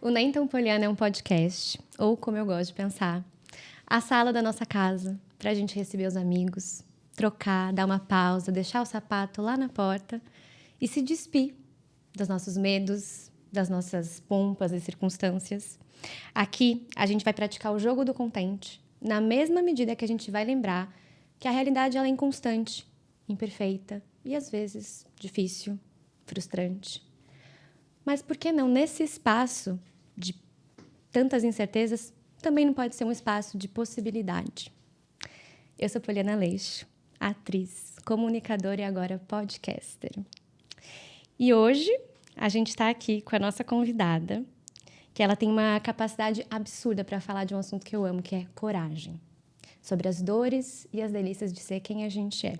O Nem Tão Poliana é um podcast, ou como eu gosto de pensar, a sala da nossa casa, pra gente receber os amigos, trocar, dar uma pausa, deixar o sapato lá na porta e se despir dos nossos medos, das nossas pompas e circunstâncias. Aqui, a gente vai praticar o jogo do contente, na mesma medida que a gente vai lembrar que a realidade ela é inconstante, imperfeita e, às vezes, difícil, frustrante. Mas por que não, nesse espaço de tantas incertezas, também não pode ser um espaço de possibilidade? Eu sou Poliana Leixo, atriz, comunicadora e agora podcaster. E hoje a gente está aqui com a nossa convidada, que ela tem uma capacidade absurda para falar de um assunto que eu amo, que é coragem. Sobre as dores e as delícias de ser quem a gente é.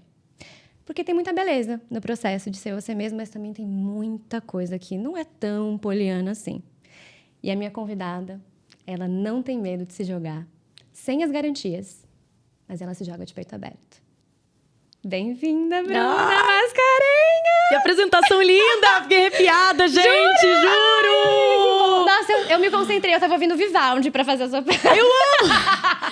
Porque tem muita beleza no processo de ser você mesmo, mas também tem muita coisa que não é tão poliana assim. E a minha convidada, ela não tem medo de se jogar, sem as garantias, mas ela se joga de peito aberto. Bem-vinda, Bruna Mascarenhas! Que apresentação linda! Fiquei arrepiada, gente! Juro! Nossa, eu me concentrei, eu tava ouvindo Vivaldi pra fazer a sua pergunta. Eu amo!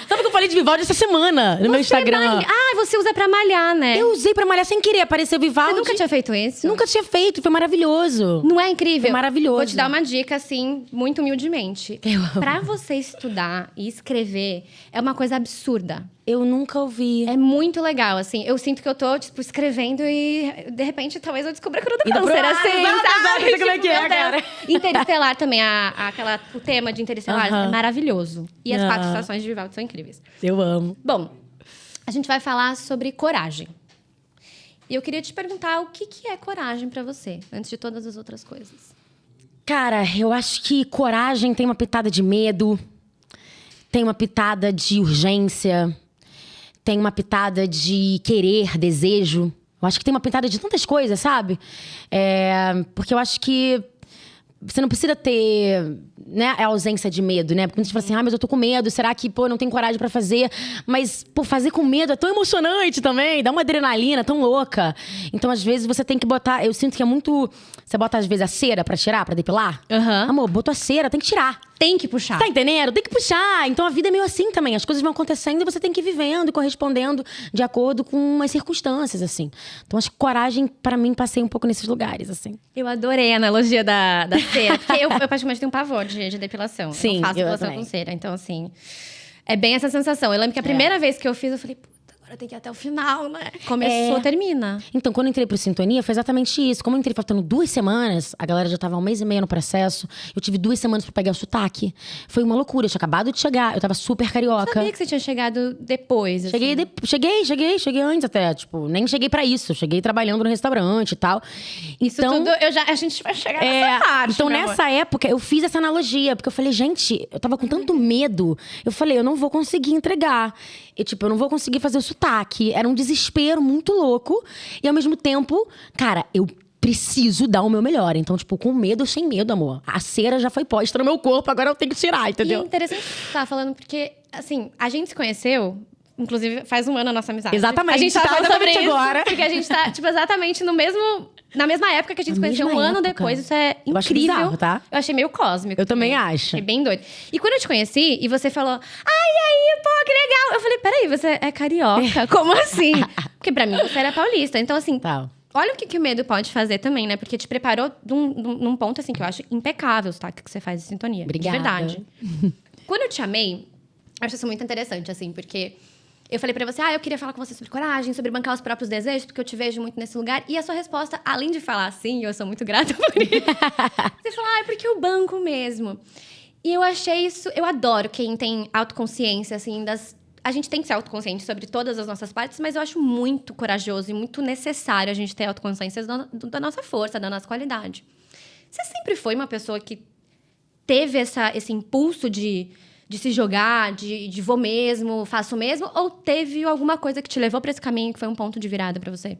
Sabe que eu falei de Vivaldi essa semana no meu Instagram? Você usa pra malhar, né? Eu usei pra malhar sem querer, apareceu Vivaldi. Você nunca tinha feito isso? Nunca tinha feito, foi maravilhoso. Não é incrível? Foi maravilhoso. Vou te dar uma dica, assim, muito humildemente. Eu amo. Pra você estudar e escrever, é uma coisa absurda. Eu nunca ouvi. É muito legal, assim. Eu sinto que eu tô, tipo, escrevendo e, de repente, talvez eu descubra que eu Indo não pro câncer, ar, assim, exato, sabe? exato, como é que é, meu Deus. cara? Interestelar também, o tema de Interestelar é maravilhoso. E as 4 Aham. estações de Vivaldi são incríveis. Eu amo. Bom, a gente vai falar sobre coragem. E eu queria te perguntar o que é coragem pra você, antes de todas as outras coisas. Cara, eu acho que coragem tem uma pitada de medo, tem uma pitada de urgência, tem uma pitada de querer, desejo. Eu acho que tem uma pitada de tantas coisas, sabe? Porque eu acho que você não precisa ter, né, a ausência de medo, né? Porque muita gente fala assim, mas eu tô com medo, será que, não tenho coragem pra fazer? Mas, fazer com medo é tão emocionante também, dá uma adrenalina tão louca. Então, às vezes, você tem que botar... Eu sinto que é muito... Você bota, às vezes, a cera pra tirar, pra depilar. Amor, botou a cera, tem que tirar. Tem que puxar. Tá entendendo? Tem que puxar. Então, a vida é meio assim também. As coisas vão acontecendo e você tem que ir vivendo e correspondendo de acordo com as circunstâncias, assim. Então, acho que coragem, pra mim, passei um pouco nesses lugares, assim. Eu adorei a analogia da cera. Porque eu praticamente tenho um pavor de depilação. Sim, eu faço eu depilação também. com cera. Então, assim... É bem essa sensação. Eu lembro que a primeira vez que eu fiz, eu falei... Agora tem que ir até o final, né? Começou, termina. Então, quando eu entrei pro Sintonia, foi exatamente isso. Como eu entrei faltando 2 semanas, a galera já tava há 1 mês e meio no processo. Eu tive 2 semanas pra pegar o sotaque. Foi uma loucura. Eu tinha acabado de chegar. Eu tava super carioca. Sabia que você tinha chegado depois, assim. Cheguei antes até. Tipo, nem cheguei pra isso. Cheguei trabalhando no restaurante e tal. Isso Então, tudo, a gente vai chegar nessa parte, então, meu amor. nessa época, eu fiz essa analogia. Porque eu falei, gente, eu tava com tanto medo. Eu falei, eu não vou conseguir entregar. Eu não vou conseguir fazer o sotaque. Era um desespero muito louco. E, ao mesmo tempo, cara, eu preciso dar o meu melhor. Então, com medo ou sem medo, amor. A cera já foi posta no meu corpo, agora eu tenho que tirar, entendeu? E é interessante que você tava falando, porque, assim, a gente se conheceu... Inclusive, faz 1 ano a nossa amizade. Exatamente. A gente tava falando sobre isso agora. porque a gente tá, exatamente na mesma época que a gente se conheceu, 1 ano época. depois. Isso é incrível. Eu acho bizarro, tá? Eu achei meio cósmico. Eu também acho. É bem doido. E quando eu te conheci, e você falou... Ai, aí, pô, que legal. Eu falei, peraí, você é carioca? Como assim? Porque pra mim, você era paulista. Então, assim... Tá. Olha o que o medo pode fazer também, né? Porque te preparou num ponto, assim, que eu acho impecável, tá? Que você faz de sintonia. Obrigada. De verdade. Quando eu te amei, eu acho isso muito interessante, assim, porque... Eu falei pra você, eu queria falar com você sobre coragem, sobre bancar os próprios desejos, porque eu te vejo muito nesse lugar. E a sua resposta, além de falar assim, eu sou muito grata por isso. Você falou, é porque eu banco mesmo. E eu achei isso... Eu adoro quem tem autoconsciência, assim, A gente tem que ser autoconsciente sobre todas as nossas partes, mas eu acho muito corajoso e muito necessário a gente ter autoconsciência da nossa força, da nossa qualidade. Você sempre foi uma pessoa que teve esse impulso de se jogar, de vou mesmo, faço mesmo? Ou teve alguma coisa que te levou pra esse caminho que foi um ponto de virada pra você?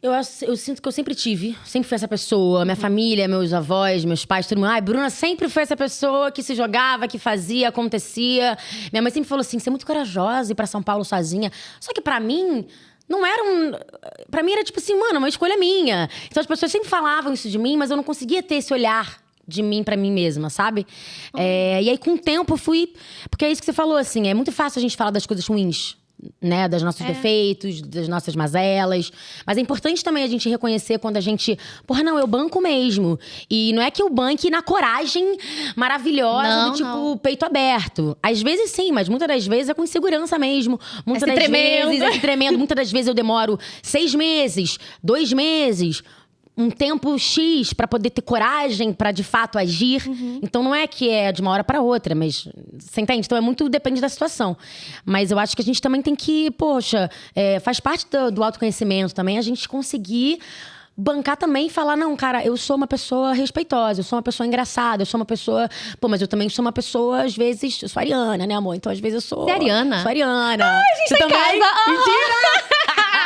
Eu sinto que eu sempre fui essa pessoa. Minha família, meus avós, meus pais, todo mundo. Bruna sempre foi essa pessoa que se jogava, que fazia, acontecia. Minha mãe sempre falou assim, você é muito corajosa ir pra São Paulo sozinha. Só que pra mim... Não era Pra mim era tipo assim, mano, uma escolha minha. Então as pessoas sempre falavam isso de mim, mas eu não conseguia ter esse olhar de mim pra mim mesma, sabe? E aí, com o tempo, eu fui... Porque é isso que você falou, assim. É muito fácil a gente falar das coisas ruins, né? Dos nossos defeitos, das nossas mazelas. Mas é importante também a gente reconhecer quando a gente... Porra, não, eu banco mesmo. E não é que eu banque na coragem maravilhosa do tipo, peito aberto. Às vezes sim, mas muitas das vezes é com insegurança mesmo. Muitas das vezes é se tremendo. Muitas das vezes eu demoro 6 meses, 2 meses... um tempo X pra poder ter coragem pra de fato agir. Então não é que é de uma hora pra outra, mas você entende? Então depende da situação. Mas eu acho que a gente também tem que, poxa, faz parte do autoconhecimento também a gente conseguir bancar também e falar, não, cara, eu sou uma pessoa respeitosa, eu sou uma pessoa engraçada, eu sou uma pessoa... Pô, mas eu também sou uma pessoa, às vezes... Eu sou ariana, né, amor? Então, às vezes, eu sou... Você é ariana? Sou ariana. Ai, a gente Você tá em também? casa. Mentira!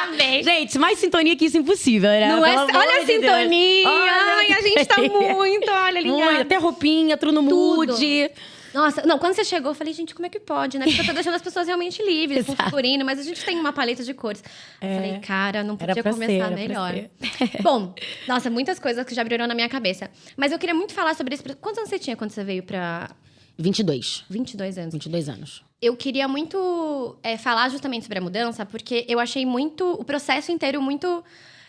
Amei. Gente, mais sintonia que isso impossível, né? Não é? Olha a sintonia! Ai, a gente tá muito, olha, ligada. Muito, até roupinha, tudo no mood. Nossa, não, quando você chegou, eu falei, gente, como é que pode, né? Porque eu tô deixando as pessoas realmente livres, com figurino, mas a gente tem uma paleta de cores. Eu falei, cara, não podia começar melhor. Bom, nossa, muitas coisas que já abriram na minha cabeça. Mas eu queria muito falar sobre isso. Quantos anos você tinha quando você veio pra... 22. 22 anos. 22 anos. Eu queria muito falar justamente sobre a mudança, porque eu achei muito... O processo inteiro muito...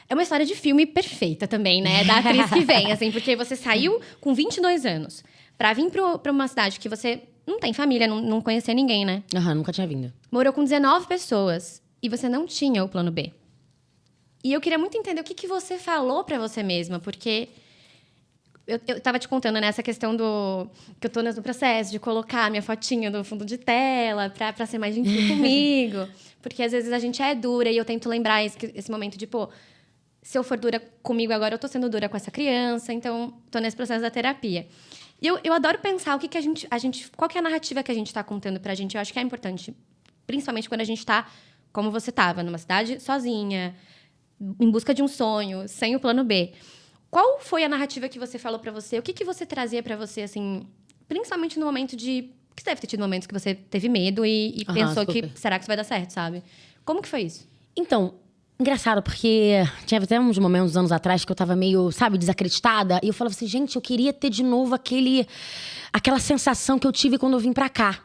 É uma história de filme perfeita também, né? Da atriz que vem, assim. Porque você saiu com 22 anos pra vir pra uma cidade que você não tem família, não conhecia ninguém, né? Nunca tinha vindo. Morou com 19 pessoas e você não tinha o plano B. E eu queria muito entender o que você falou pra você mesma, porque... Eu tava te contando, né, essa questão do... Que eu tô no processo de colocar minha fotinha no fundo de tela pra ser mais gentil comigo. Porque às vezes a gente é dura e eu tento lembrar esse momento de, pô... Se eu for dura comigo agora, eu tô sendo dura com essa criança. Então, tô nesse processo da terapia. E eu adoro pensar o que a gente... Qual que é a narrativa que a gente tá contando pra gente. Eu acho que é importante. Principalmente quando a gente tá, como você tava, numa cidade sozinha, em busca de um sonho, sem o plano B. Qual foi a narrativa que você falou pra você? O que você trazia pra você, assim... Principalmente no momento de... Porque você deve ter tido momentos que você teve medo e pensou que... Será que isso vai dar certo, sabe? Como que foi isso? Então, engraçado, porque tinha até uns momentos, anos atrás, que eu tava meio, sabe, desacreditada. E eu falava assim, gente, eu queria ter de novo aquela sensação que eu tive quando eu vim pra cá.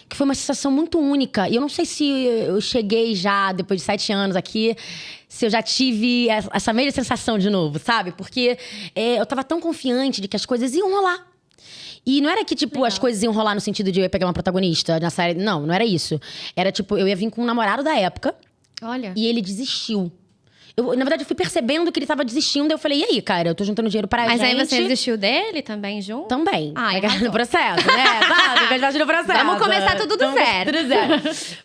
Que foi uma sensação muito única. E eu não sei se eu cheguei já, depois de 7 anos aqui... Se eu já tive essa mesma sensação de novo, sabe? Porque eu tava tão confiante de que as coisas iam rolar. E não era que, tipo, as coisas iam rolar no sentido de eu ia pegar uma protagonista na série. Não era isso. Era, tipo, eu ia vir com um namorado da época. Olha. E ele desistiu. Na verdade, eu fui percebendo que ele tava desistindo. Eu falei, e aí, cara? Eu tô juntando dinheiro pra gente. Mas aí você desistiu dele também, junto? Também. Arrasou. No processo, né? Sabe? Faz parte do processo. Vamos começar tudo do zero. Tudo zero.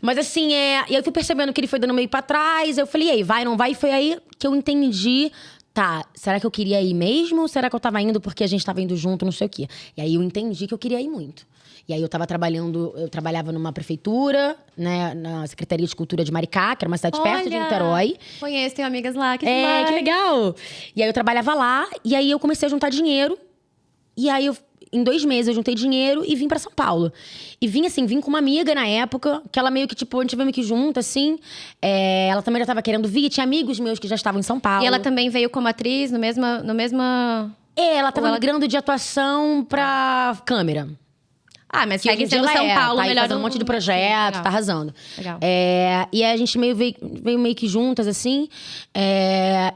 Mas assim, e eu fui percebendo que ele foi dando meio pra trás. Eu falei, e aí, vai, não vai? E foi aí que eu entendi... Tá, será que eu queria ir mesmo? Ou será que eu tava indo porque a gente tava indo junto, não sei o quê? E aí eu entendi que eu queria ir muito. E aí eu trabalhava numa prefeitura, né, na Secretaria de Cultura de Maricá, que era uma cidade perto de Niterói. Conheço, tenho amigas lá, que que legal! E aí eu trabalhava lá, e aí eu comecei a juntar dinheiro. E aí em 2 meses eu juntei dinheiro e vim pra São Paulo. E vim com uma amiga na época, que ela meio que, tipo, a gente veio meio que junto, assim. Ela também já tava querendo vir, tinha amigos meus que já estavam em São Paulo. E ela também veio como atriz no mesma... Ela tava migrando de atuação pra câmera. Ah, mas segue sendo São Paulo, tá melhor fazendo um monte de projeto, tá arrasando. Legal. E aí a gente veio meio que juntas, assim.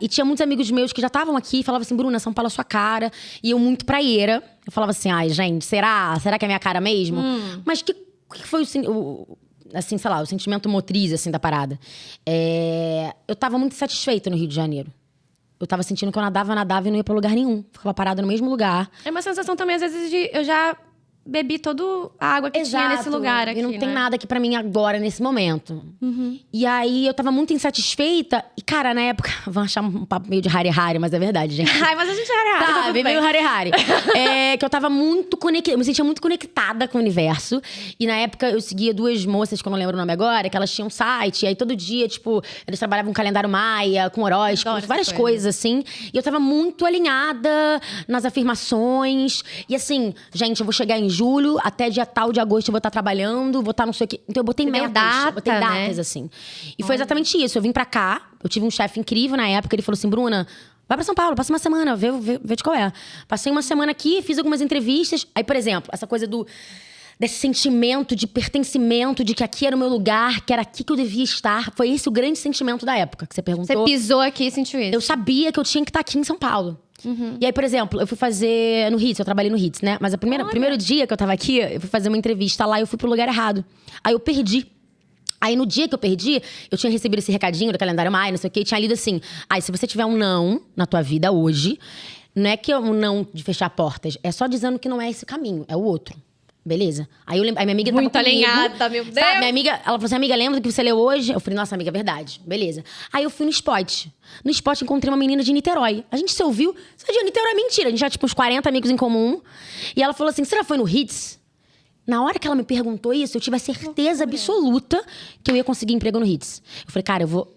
E tinha muitos amigos meus que já estavam aqui e falavam assim, Bruna, São Paulo é sua cara. E eu muito praieira. Eu falava assim, ai, gente, será? Será que é minha cara mesmo? Mas o que foi assim, sei lá, o sentimento motriz, assim, da parada? Eu tava muito satisfeita no Rio de Janeiro. Eu tava sentindo que eu nadava e não ia pra lugar nenhum. Ficava parada no mesmo lugar. É uma sensação também, às vezes, de... Eu já bebi toda a água que tinha nesse lugar aqui, e não tem né? nada aqui pra mim agora, nesse momento. E aí, eu tava muito insatisfeita. E, cara, na época... Vão achar um papo meio de Hari-Hari, mas é verdade, gente. Ai, mas a gente é Hari-Hari, tá Sabe, meio Hari-Hari. Que eu tava muito conectada... Eu me sentia muito conectada com o universo. E, na época, eu seguia 2 moças, que eu não lembro o nome agora, que elas tinham um site. E aí, todo dia, tipo... Eles trabalhavam com calendário maia, com horóscopos, várias coisas, assim. E eu tava muito alinhada nas afirmações. E, assim, gente, eu vou chegar em julho, até dia tal de agosto eu vou estar trabalhando, vou estar não sei o quê. Então eu botei metas, botei datas, né? assim. E foi exatamente isso. Eu vim pra cá, eu tive um chefe incrível na época, ele falou assim, Bruna, Vai pra São Paulo, passa uma semana, vê de qual é. Passei uma semana aqui, fiz algumas entrevistas. Aí, por exemplo, essa coisa desse sentimento de pertencimento, de que aqui era o meu lugar, que era aqui que eu devia estar. Foi esse o grande sentimento da época que você perguntou. Você pisou aqui e sentiu isso? Eu sabia que eu tinha que estar aqui em São Paulo. E aí, por exemplo, eu fui fazer no Hits, eu trabalhei no Hits, né? Mas o primeiro dia que eu tava aqui, eu fui fazer uma entrevista lá e eu fui pro lugar errado. Aí eu perdi. Aí no dia que eu perdi, eu tinha recebido esse recadinho do calendário Maia, não sei o quê, e tinha lido assim: se você tiver um não na tua vida hoje, não é que é um não de fechar portas, é só dizendo que não é esse caminho, é o outro. Beleza? Aí minha amiga muito tava comigo, alinhada, meu Deus. Sabe, minha amiga, ela falou assim: amiga, lembra do que você leu hoje? Eu falei: nossa, amiga, é verdade. Beleza. Aí eu fui no Spot. No Spot encontrei uma menina de Niterói. A gente se ouviu. Você de Niterói é mentira. A gente tinha tipo uns 40 amigos em comum. E ela falou assim: você já foi no Hits? Na hora que ela me perguntou isso, eu tive a certeza absoluta que eu ia conseguir emprego no Hits. Eu falei: cara, eu vou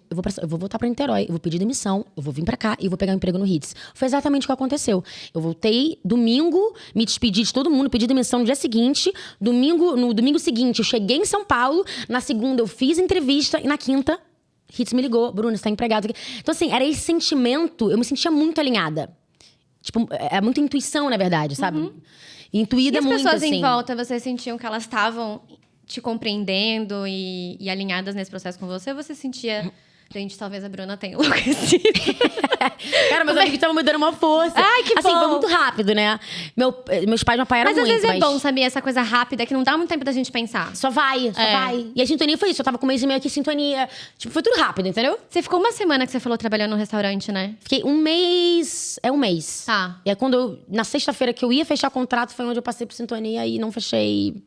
voltar pra Niterói, eu vou pedir demissão, eu vou vir pra cá e vou pegar um emprego no Hits. Foi exatamente o que aconteceu. Eu voltei domingo, me despedi de todo mundo, pedi demissão no dia seguinte. No domingo seguinte, eu cheguei em São Paulo. Na segunda, eu fiz entrevista. E na quinta, Hits me ligou: Bruna, você tá empregado aqui. Então, assim, era esse sentimento, eu me sentia muito alinhada. Tipo, é muita intuição, na verdade, sabe? Intuída muito, E as pessoas assim. em volta, vocês sentiam que elas estavam te compreendendo e alinhadas nesse processo com você? Ou você sentia... Gente, talvez a Bruna tenha enlouquecido. Cara, meus amigos estavam me dando uma força. Ai, que assim, bom. foi muito rápido, né? Meus pais me apoiaram Mas muito. às vezes é bom, sabia? Essa coisa rápida que não dá muito tempo da gente pensar. Só vai. E a sintonia foi isso. Eu tava com um mês e meio aqui, sintonia. Tipo, foi tudo rápido, entendeu? Você ficou uma semana que você falou trabalhando no restaurante, né? Fiquei um mês. Um mês. Tá. E aí, na sexta-feira que eu ia fechar o contrato, foi onde eu passei por sintonia e não fechei.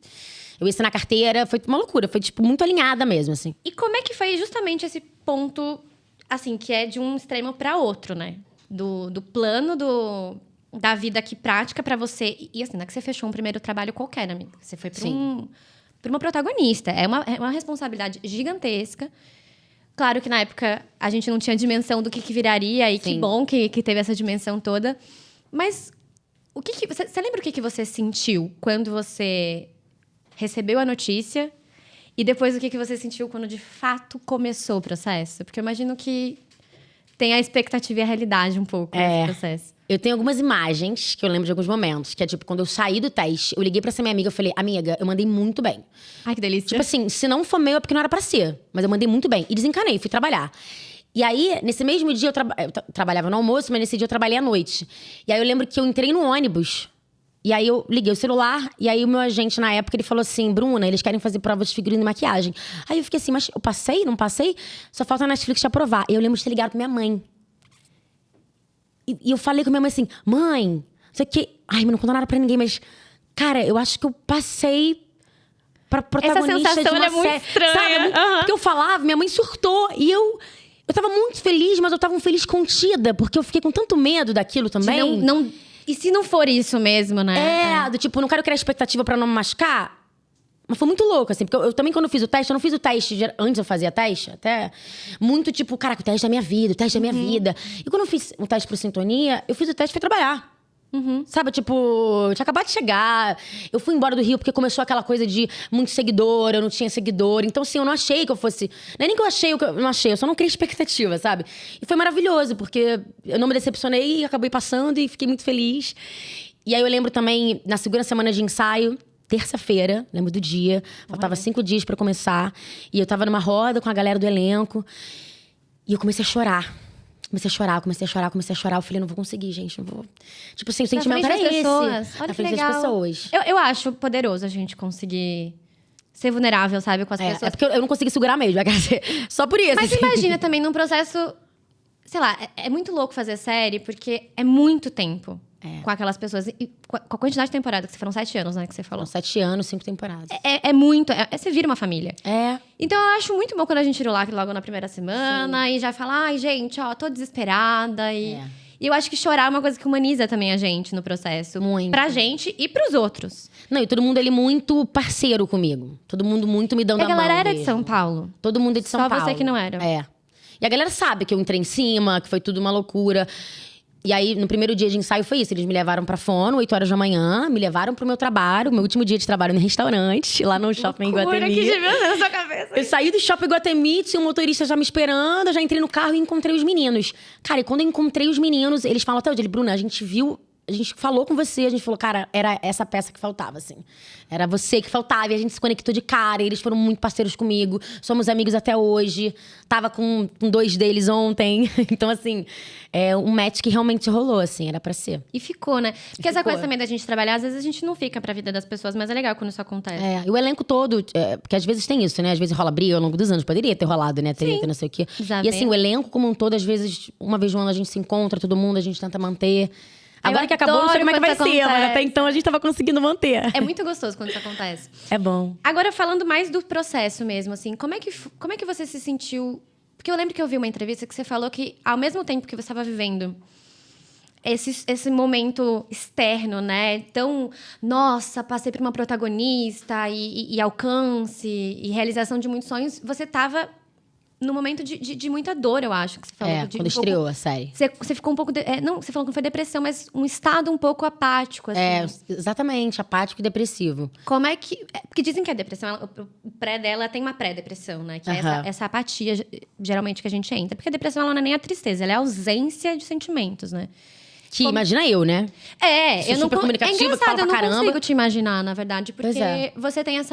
Eu ia assinar carteira. Foi uma loucura. Foi, tipo, muito alinhada mesmo, assim. E como é que foi justamente esse ponto, assim, que é de um extremo pra outro, né? Do plano da vida aqui prática pra você. E assim, não é que você fechou um primeiro trabalho qualquer, né, amiga? Você foi pra uma protagonista. É uma responsabilidade gigantesca. Claro que na época a gente não tinha dimensão do que viraria. E que bom que teve essa dimensão toda. Mas você lembra o que você sentiu quando você recebeu a notícia? E depois o que você sentiu quando de fato começou o processo? Porque eu imagino que tem a expectativa e a realidade um pouco nesse processo. Eu tenho algumas imagens que eu lembro de alguns momentos. Que é tipo, quando eu saí do teste, eu liguei pra essa minha amiga. Eu falei: amiga, eu mandei muito bem. Ai, que delícia. Tipo assim, se não for meu é porque não era pra ser. Mas eu mandei muito bem. E desencanei, fui trabalhar. E aí, nesse mesmo dia, eu trabalhava no almoço, mas nesse dia eu trabalhei à noite. E aí eu lembro que eu entrei no ônibus. E aí eu liguei o celular, e aí o meu agente, na época, ele falou assim: Bruna, eles querem fazer provas de figurino e maquiagem. Aí eu fiquei assim: mas eu passei? Não passei? Só falta a Netflix te aprovar. E eu lembro de ter ligado pra minha mãe. E eu falei com minha mãe assim: mãe, não sei o quê. Ai, mas não contou nada pra ninguém, mas... Cara, eu acho que eu passei pra protagonista essa sensação de uma é muito série. estranha. Sabe? Porque eu falava, minha mãe surtou. E eu tava muito feliz, mas eu tava feliz contida. Porque eu fiquei com tanto medo daquilo também. E se não for isso mesmo, né? Do tipo, não quero criar expectativa pra não me machucar. Mas foi muito louco, assim. Porque eu também, quando eu fiz o teste, eu não fiz o teste... Antes eu fazia teste, até... Muito tipo, caraca, o teste da minha vida, o teste da minha vida. E quando eu fiz o teste pro Sintonia, eu fiz o teste e fui trabalhar. Sabe, tipo, eu tinha acabado de chegar. Eu fui embora do Rio porque começou aquela coisa de muito seguidor, eu não tinha seguidor. Então, assim, eu não achei que eu fosse... Não é nem que eu achei, eu não achei, eu só não criei expectativa, sabe? E foi maravilhoso, porque eu não me decepcionei, acabei passando e fiquei muito feliz. E aí eu lembro também, na segunda semana de ensaio, terça-feira, lembro do dia, faltava 5 dias pra começar. E eu tava numa roda com a galera do elenco. E eu comecei a chorar. Comecei a chorar. Eu falei: não vou conseguir, gente, não vou. Tipo assim, o sentimento era esse. Olha Na que frente legal. das pessoas. Eu acho poderoso a gente conseguir ser vulnerável, sabe, com as pessoas. É porque eu não consegui segurar mesmo, só por isso. Mas assim. imagina também num processo... Sei lá, é muito louco fazer série, porque é muito tempo com aquelas pessoas. E com a quantidade de temporada, que foram 7 anos, né, que você falou. Foram 7 anos, 5 temporadas. É muito... Você vira uma família. É. Então, eu acho muito bom quando a gente tira o lacre logo na primeira semana. E já fala: ai, gente, ó, tô desesperada. E eu acho que chorar é uma coisa que humaniza também a gente no processo. Muito. Pra gente e pros outros. Não, e todo mundo ali muito parceiro comigo. Todo mundo muito me dando E a a mão galera era de mesmo. São Paulo. Todo mundo é de São Só Paulo. você que não era. É. E a galera sabe que eu entrei em cima, que foi tudo uma loucura. E aí, no primeiro dia de ensaio foi isso. Eles me levaram pra Fono, 8 horas da manhã. Me levaram pro meu trabalho. Meu último dia de trabalho no restaurante. Lá no Shopping Iguatemi. Que gêmeo na sua cabeça. Eu saí do Shopping Iguatemi, tinha um motorista já me esperando. Eu já entrei no carro e encontrei os meninos. Cara, e quando eu encontrei os meninos, eles falam até o dia. Bruna, a gente viu... A gente falou com você, a gente falou, cara, era essa peça que faltava, assim. Era você que faltava, e a gente se conectou de cara, e eles foram muito parceiros comigo. Somos amigos até hoje. Tava com 2 deles ontem. Então, assim, é um match que realmente rolou, assim, era pra ser. E ficou, né? Porque essa coisa também da gente trabalhar, às vezes a gente não fica pra vida das pessoas, mas é legal quando isso acontece. E o elenco todo, porque às vezes tem isso, né? Às vezes rola briga ao longo dos anos. Poderia ter rolado, né? Treta, não sei o quê. Exato. E assim, o elenco como um todo, às vezes, uma vez no ano a gente se encontra, todo mundo, a gente tenta manter. Agora que acabou, não sei como é que vai ser, mas até então a gente tava conseguindo manter. É muito gostoso quando isso acontece. É bom. Agora, falando mais do processo mesmo, assim, como é que você se sentiu? Porque eu lembro que eu vi uma entrevista que você falou que, ao mesmo tempo que você estava vivendo esse momento externo, né? Então, nossa, passei por uma protagonista e alcance e realização de muitos sonhos, você estava no momento de muita dor, eu acho, que você falou. Quando estreou a série. Você ficou um pouco... não, você falou que não foi depressão, mas um estado um pouco apático, assim. Exatamente, apático e depressivo. Como é que... Porque dizem que a depressão, o pré dela tem uma pré-depressão, né? Que é essa apatia, geralmente, que a gente entra. Porque a depressão, ela não é nem a tristeza, ela é a ausência de sentimentos, né? Que imagina eu, né? Eu não... super comunicativa, que fala pra eu não caramba. consigo te imaginar, na verdade. Porque Pois você tem eu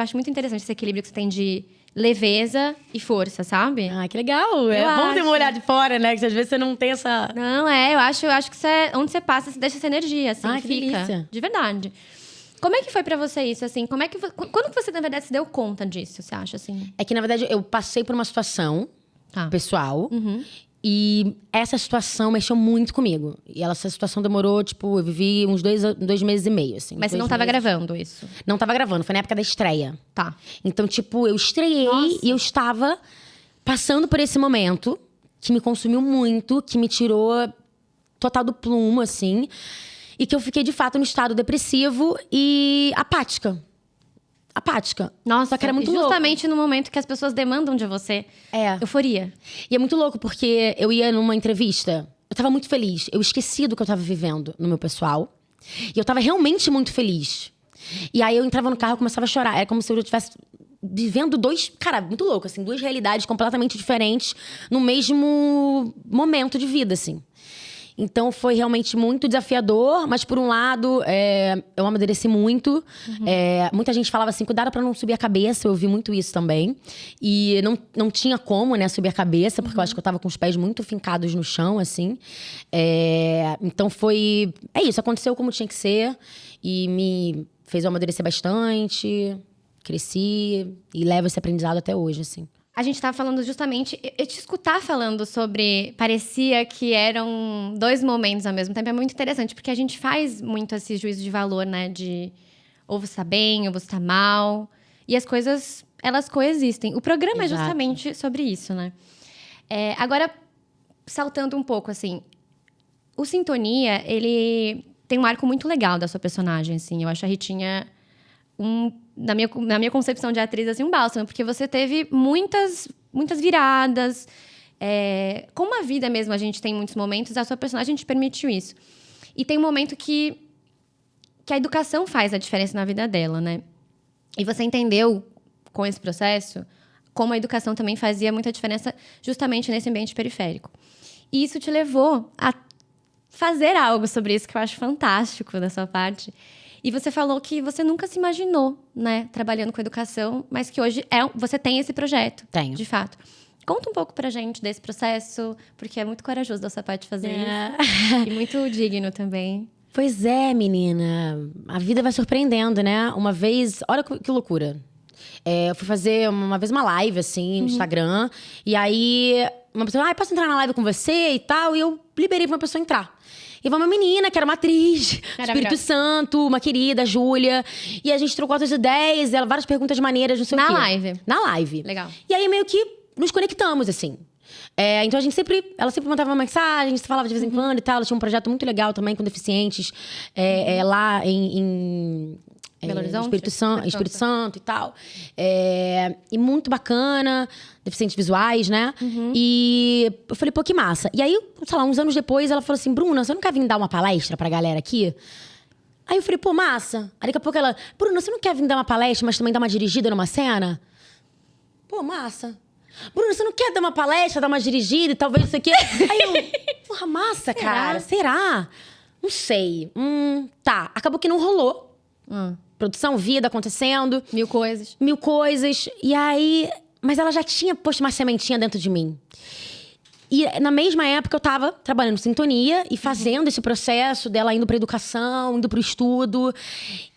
acho muito interessante esse equilíbrio que você tem de leveza e força, sabe? Ah, que legal. É bom ter uma olhar de fora, né? Que às vezes você não tem essa... Não, eu acho que isso é... Onde você passa, você deixa essa energia, assim, Ah, que fica. delícia. De verdade. Como é que foi pra você isso, assim? Quando que você, na verdade, se deu conta disso, você acha, assim? É que, na verdade, eu passei por uma situação pessoal. E essa situação mexeu muito comigo. E essa situação demorou, tipo, eu vivi uns 2 meses e meio, assim. Mas você não tava gravando isso? Não tava gravando, foi na época da estreia. Tá. Então, tipo, eu estreiei e eu estava passando por esse momento que me consumiu muito, que me tirou total do plumo, assim. E que eu fiquei, de fato, no estado depressivo e apática. Nossa, Só que era muito justamente no momento que as pessoas demandam de você euforia. E é muito louco, porque eu ia numa entrevista, eu tava muito feliz. Eu esqueci do que eu tava vivendo no meu pessoal. E eu tava realmente muito feliz. E aí eu entrava no carro e começava a chorar. Era como se eu estivesse vivendo cara, muito louco, assim, 2 realidades completamente diferentes no mesmo momento de vida, assim. Então, foi realmente muito desafiador, mas, por um lado, eu amadureci muito. Muita gente falava assim, cuidado pra não subir a cabeça. Eu ouvi muito isso também. E não tinha como, né, subir a cabeça, porque eu acho que eu tava com os pés muito fincados no chão, assim. Então, foi... É isso, aconteceu como tinha que ser. E me fez eu amadurecer bastante. Cresci e levo esse aprendizado até hoje, assim. A gente tava falando justamente... Eu te escutar falando sobre... Parecia que eram 2 momentos ao mesmo tempo. É muito interessante, porque a gente faz muito esse juízo de valor, né? De ou você tá bem, ou você tá mal. E as coisas, elas coexistem. O programa é justamente sobre isso, né? Agora, saltando um pouco, assim... O Sintonia, ele tem um arco muito legal da sua personagem, assim. Eu acho a Ritinha... Na minha concepção de atriz, assim, um bálsamo. Porque você teve muitas viradas. Como a vida mesmo, a gente tem muitos momentos, a sua personagem te permitiu isso. E tem um momento que a educação faz a diferença na vida dela, né? E você entendeu, com esse processo, como a educação também fazia muita diferença justamente nesse ambiente periférico. E isso te levou a fazer algo sobre isso, que eu acho fantástico da sua parte. E você falou que você nunca se imaginou, né, trabalhando com educação, mas que hoje você tem esse projeto. Tenho. De fato. Conta um pouco pra gente desse processo, porque é muito corajoso da sua parte fazer isso. E muito digno também. Pois é, menina. A vida vai surpreendendo, né? Uma vez... Olha que loucura. Eu fui fazer uma vez uma live, assim, no Instagram. E aí, uma pessoa... posso entrar na live com você e tal? E eu liberei pra uma pessoa entrar. E uma menina, que era uma atriz, Espírito Santo, uma querida, Júlia. E a gente trocou outras ideias, ela várias perguntas maneiras, não sei o quê. Na live? Na live. Legal. E aí, meio que nos conectamos, assim. Então, ela sempre mandava uma mensagem, a gente falava de vez em quando e tal. Ela tinha um projeto muito legal também com deficientes lá em Belo Horizonte? Espírito Santo e tal. E muito bacana, deficientes visuais, né? E eu falei, pô, que massa. E aí, sei lá, uns anos depois, ela falou assim, Bruna, você não quer vir dar uma palestra pra galera aqui? Aí eu falei, pô, massa. Aí daqui a pouco ela, Bruna, você não quer vir dar uma palestra, mas também dar uma dirigida numa cena? Pô, massa. Bruna, você não quer dar uma palestra, dar uma dirigida e talvez isso aqui? Aí eu, porra, massa, cara. Será? Não sei. Tá. Acabou que não rolou. Produção, vida acontecendo. Mil coisas. Mil coisas. E aí... Mas ela já tinha posto uma sementinha dentro de mim. E na mesma época eu tava trabalhando em Sintonia e fazendo esse processo dela indo pra educação, indo pro estudo.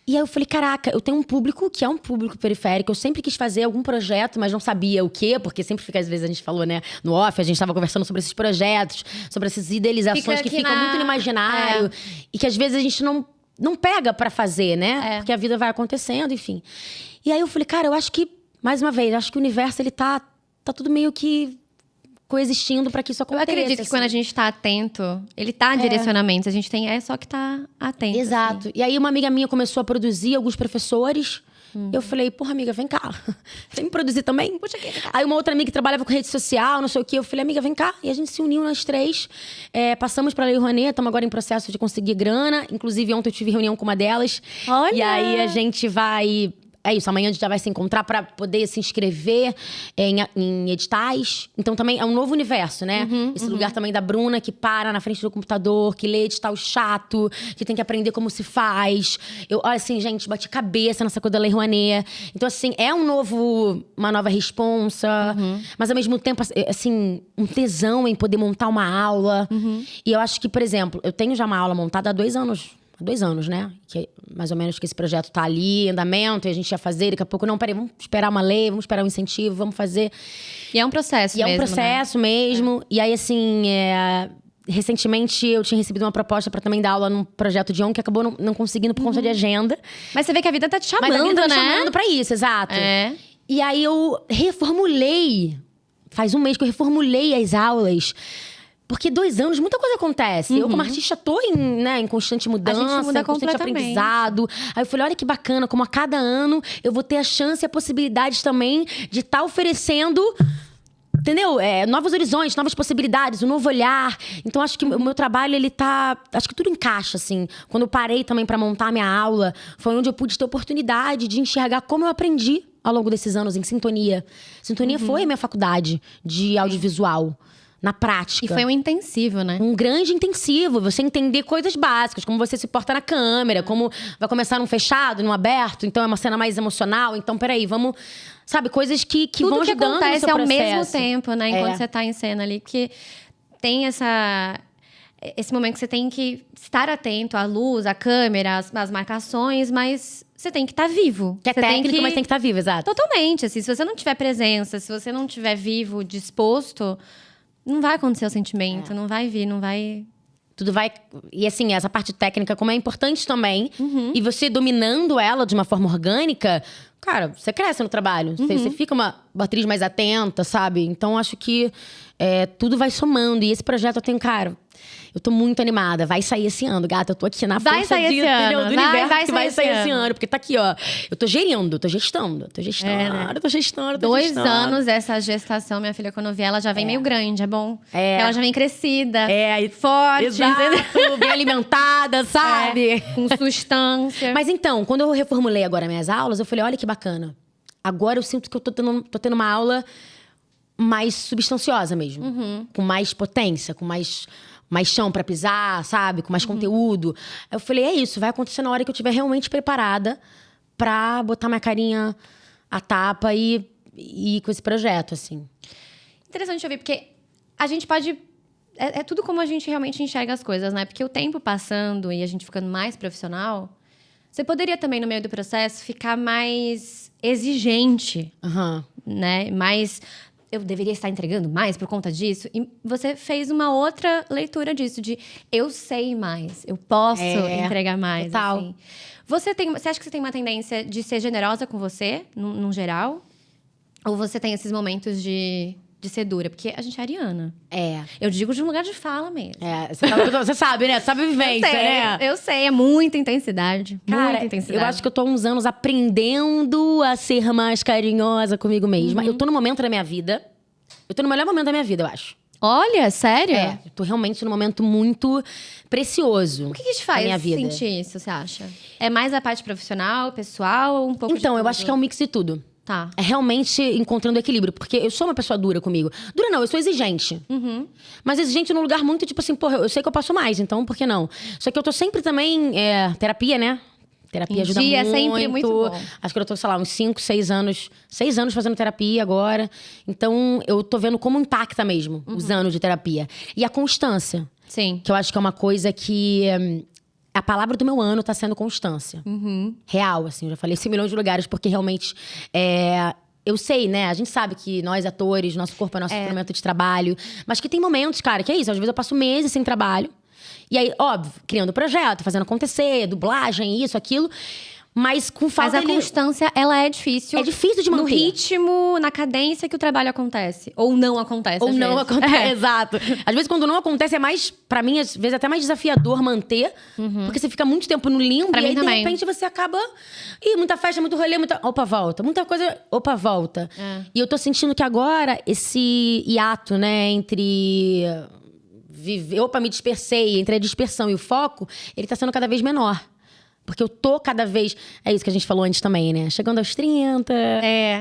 E aí eu falei, caraca, eu tenho um público que é um público periférico. Eu sempre quis fazer algum projeto, mas não sabia o quê. Porque sempre fica, às vezes, a gente falou, né? No off, a gente tava conversando sobre esses projetos. Sobre essas idealizações que ficam muito no imaginário. E que, às vezes, a gente não pega pra fazer, né? Porque a vida vai acontecendo, enfim. E aí eu falei, cara, eu acho que, mais uma vez, acho que o universo, ele tá tudo meio que coexistindo pra que isso aconteça. Eu acredito que quando a gente tá atento, ele tá direcionamento. A gente tem só que tá atento. Exato. Assim. E aí uma amiga minha começou a produzir alguns professores. Eu falei, porra, amiga, vem cá. Vem me produzir também? Puxa aqui, vem cá. Aí uma outra amiga que trabalhava com rede social, não sei o quê. Eu falei, amiga, vem cá. E a gente se uniu nós três. Passamos pra Lei Rouanet, estamos agora em processo de conseguir grana. Inclusive, ontem eu tive reunião com uma delas. Olha! E aí a gente vai... É isso, amanhã a gente já vai se encontrar pra poder se inscrever em editais. Então também é um novo universo, né? Esse lugar também da Bruna, que para na frente do computador, que lê edital chato, que tem que aprender como se faz. Olha assim, gente, bati cabeça nessa coisa da Lei Rouanet. Então assim, é uma nova responsa. Mas ao mesmo tempo, assim, um tesão em poder montar uma aula. E eu acho que, por exemplo, eu tenho já uma aula montada há 2 anos. Há 2 anos, né? Que mais ou menos que esse projeto tá ali, em andamento, e a gente ia fazer, daqui a pouco, não, peraí, vamos esperar uma lei, vamos esperar um incentivo, vamos fazer. E é um processo mesmo, E é um processo mesmo. E aí, assim, recentemente eu tinha recebido uma proposta pra também dar aula num projeto de ONG, que acabou não conseguindo por conta de agenda. Mas você vê que a vida tá te chamando, Mas a vida tá me né? chamando pra isso, exato. E aí eu reformulei, faz um mês que eu reformulei as aulas. Porque 2 anos, muita coisa acontece. Eu, como artista, tô em constante mudança, a gente muda em constante aprendizado. Aí eu falei, olha que bacana, como a cada ano eu vou ter a chance e a possibilidade também de estar oferecendo, entendeu? Novos horizontes, novas possibilidades, um novo olhar. Então, acho que o meu trabalho, ele tá... Acho que tudo encaixa, assim. Quando eu parei também pra montar a minha aula, foi onde eu pude ter oportunidade de enxergar como eu aprendi ao longo desses anos em Sintonia. Sintonia foi a minha faculdade de audiovisual. Na prática. E foi um intensivo, né? Um grande intensivo. Você entender coisas básicas. Como você se porta na câmera. Como vai começar num fechado, num aberto. Então é uma cena mais emocional. Então, peraí, vamos... Sabe, coisas que vão ajudando no seu processo. Tudo que acontece ao mesmo tempo, né? Enquanto você tá em cena ali. Porque tem esse momento que você tem que estar atento à luz, à câmera, às marcações. Mas você tem que estar vivo. Que é técnico, mas tem que estar vivo, exato. Totalmente. Assim, se você não tiver presença, se você não tiver vivo, disposto... Não vai acontecer o sentimento, não vai vir, não vai... Tudo vai... E assim, essa parte técnica, como é importante também. E você dominando ela de uma forma orgânica... Cara, você cresce no trabalho. Você fica uma atriz mais atenta, sabe? Então, acho que tudo vai somando. E esse projeto eu tenho, cara... Eu tô muito animada. Vai sair esse ano, gata. Eu tô aqui na força do universo que vai sair esse ano. Porque tá aqui, ó. Eu tô gerindo, tô gestando. Tô gestando. 2 anos essa gestação, minha filha, quando eu vi ela já vem meio grande, é bom. Ela já vem crescida, forte, exato, entendeu? bem alimentada, sabe? Com substância. Mas então, quando eu reformulei agora minhas aulas, eu falei, olha que bacana. Agora eu sinto que eu tô tendo uma aula mais substanciosa mesmo. Com mais potência, com mais chão pra pisar, sabe? Com mais conteúdo. Eu falei, é isso, vai acontecer na hora que eu estiver realmente preparada pra botar minha carinha à tapa e ir com esse projeto, assim. Interessante ouvir, porque a gente pode... É tudo como a gente realmente enxerga as coisas, né? Porque o tempo passando e a gente ficando mais profissional, você poderia também, no meio do processo, ficar mais exigente, né? Mais... Eu deveria estar entregando mais por conta disso. E você fez uma outra leitura disso, de eu sei mais, eu posso entregar mais. Total. Assim. Você acha que você tem uma tendência de ser generosa com você, num geral? Ou você tem esses momentos de de ser dura? Porque a gente é ariana. É. Eu digo de um lugar de fala mesmo. Você sabe, né? Sabe a vivência, né? Eu sei, é muita intensidade. Cara, muita intensidade. eu acho que eu tô há uns anos aprendendo a ser mais carinhosa comigo mesma. Eu tô no momento da minha vida. Eu tô no melhor momento da minha vida, eu acho. Olha, sério? Eu tô realmente num momento muito precioso. O que te faz na minha vida. sentir isso, você acha? É mais a parte profissional, pessoal ou um pouco de Então, eu tudo? acho que é um mix de tudo. Tá. É realmente encontrando equilíbrio. Porque eu sou uma pessoa dura comigo. Dura não, eu sou exigente. Mas exigente num lugar muito, tipo assim, porra, eu sei que eu posso mais, então por que não? Só que eu tô sempre também... terapia, né? Terapia ajuda muito. É sempre muito bom. Acho que eu tô, sei lá, uns 5, 6 anos. 6 anos fazendo terapia agora. Então, eu tô vendo como impacta mesmo os anos de terapia. E a constância. Sim. Que eu acho que é uma coisa que... a palavra do meu ano tá sendo constância. Real, assim. Eu já falei isso em milhões de lugares. Porque realmente... eu sei, né? A gente sabe que nós, atores, nosso corpo é nosso instrumento de trabalho. Mas que tem momentos, cara, que é isso. Às vezes eu passo meses sem trabalho. E aí, óbvio, criando projeto, fazendo acontecer, dublagem, isso, aquilo. Mas com falta... Mas a constância, ela é difícil. É difícil de manter. No ritmo, na cadência que o trabalho acontece. Ou não acontece, Ou às não vezes. acontece, exato. Às vezes, quando não acontece, é mais... Pra mim, às vezes, até mais desafiador manter. Porque você fica muito tempo no limbo. Pra e mim aí, também. de repente, você acaba... Ih, muita festa, muito rolê, muita... Opa, volta. Muita coisa... Opa, volta. E eu tô sentindo que agora, esse hiato, né, entre... Opa, me dispersei. Entre a dispersão e o foco, ele tá sendo cada vez menor. Porque eu tô cada vez... É isso que a gente falou antes também, né? Chegando aos 30.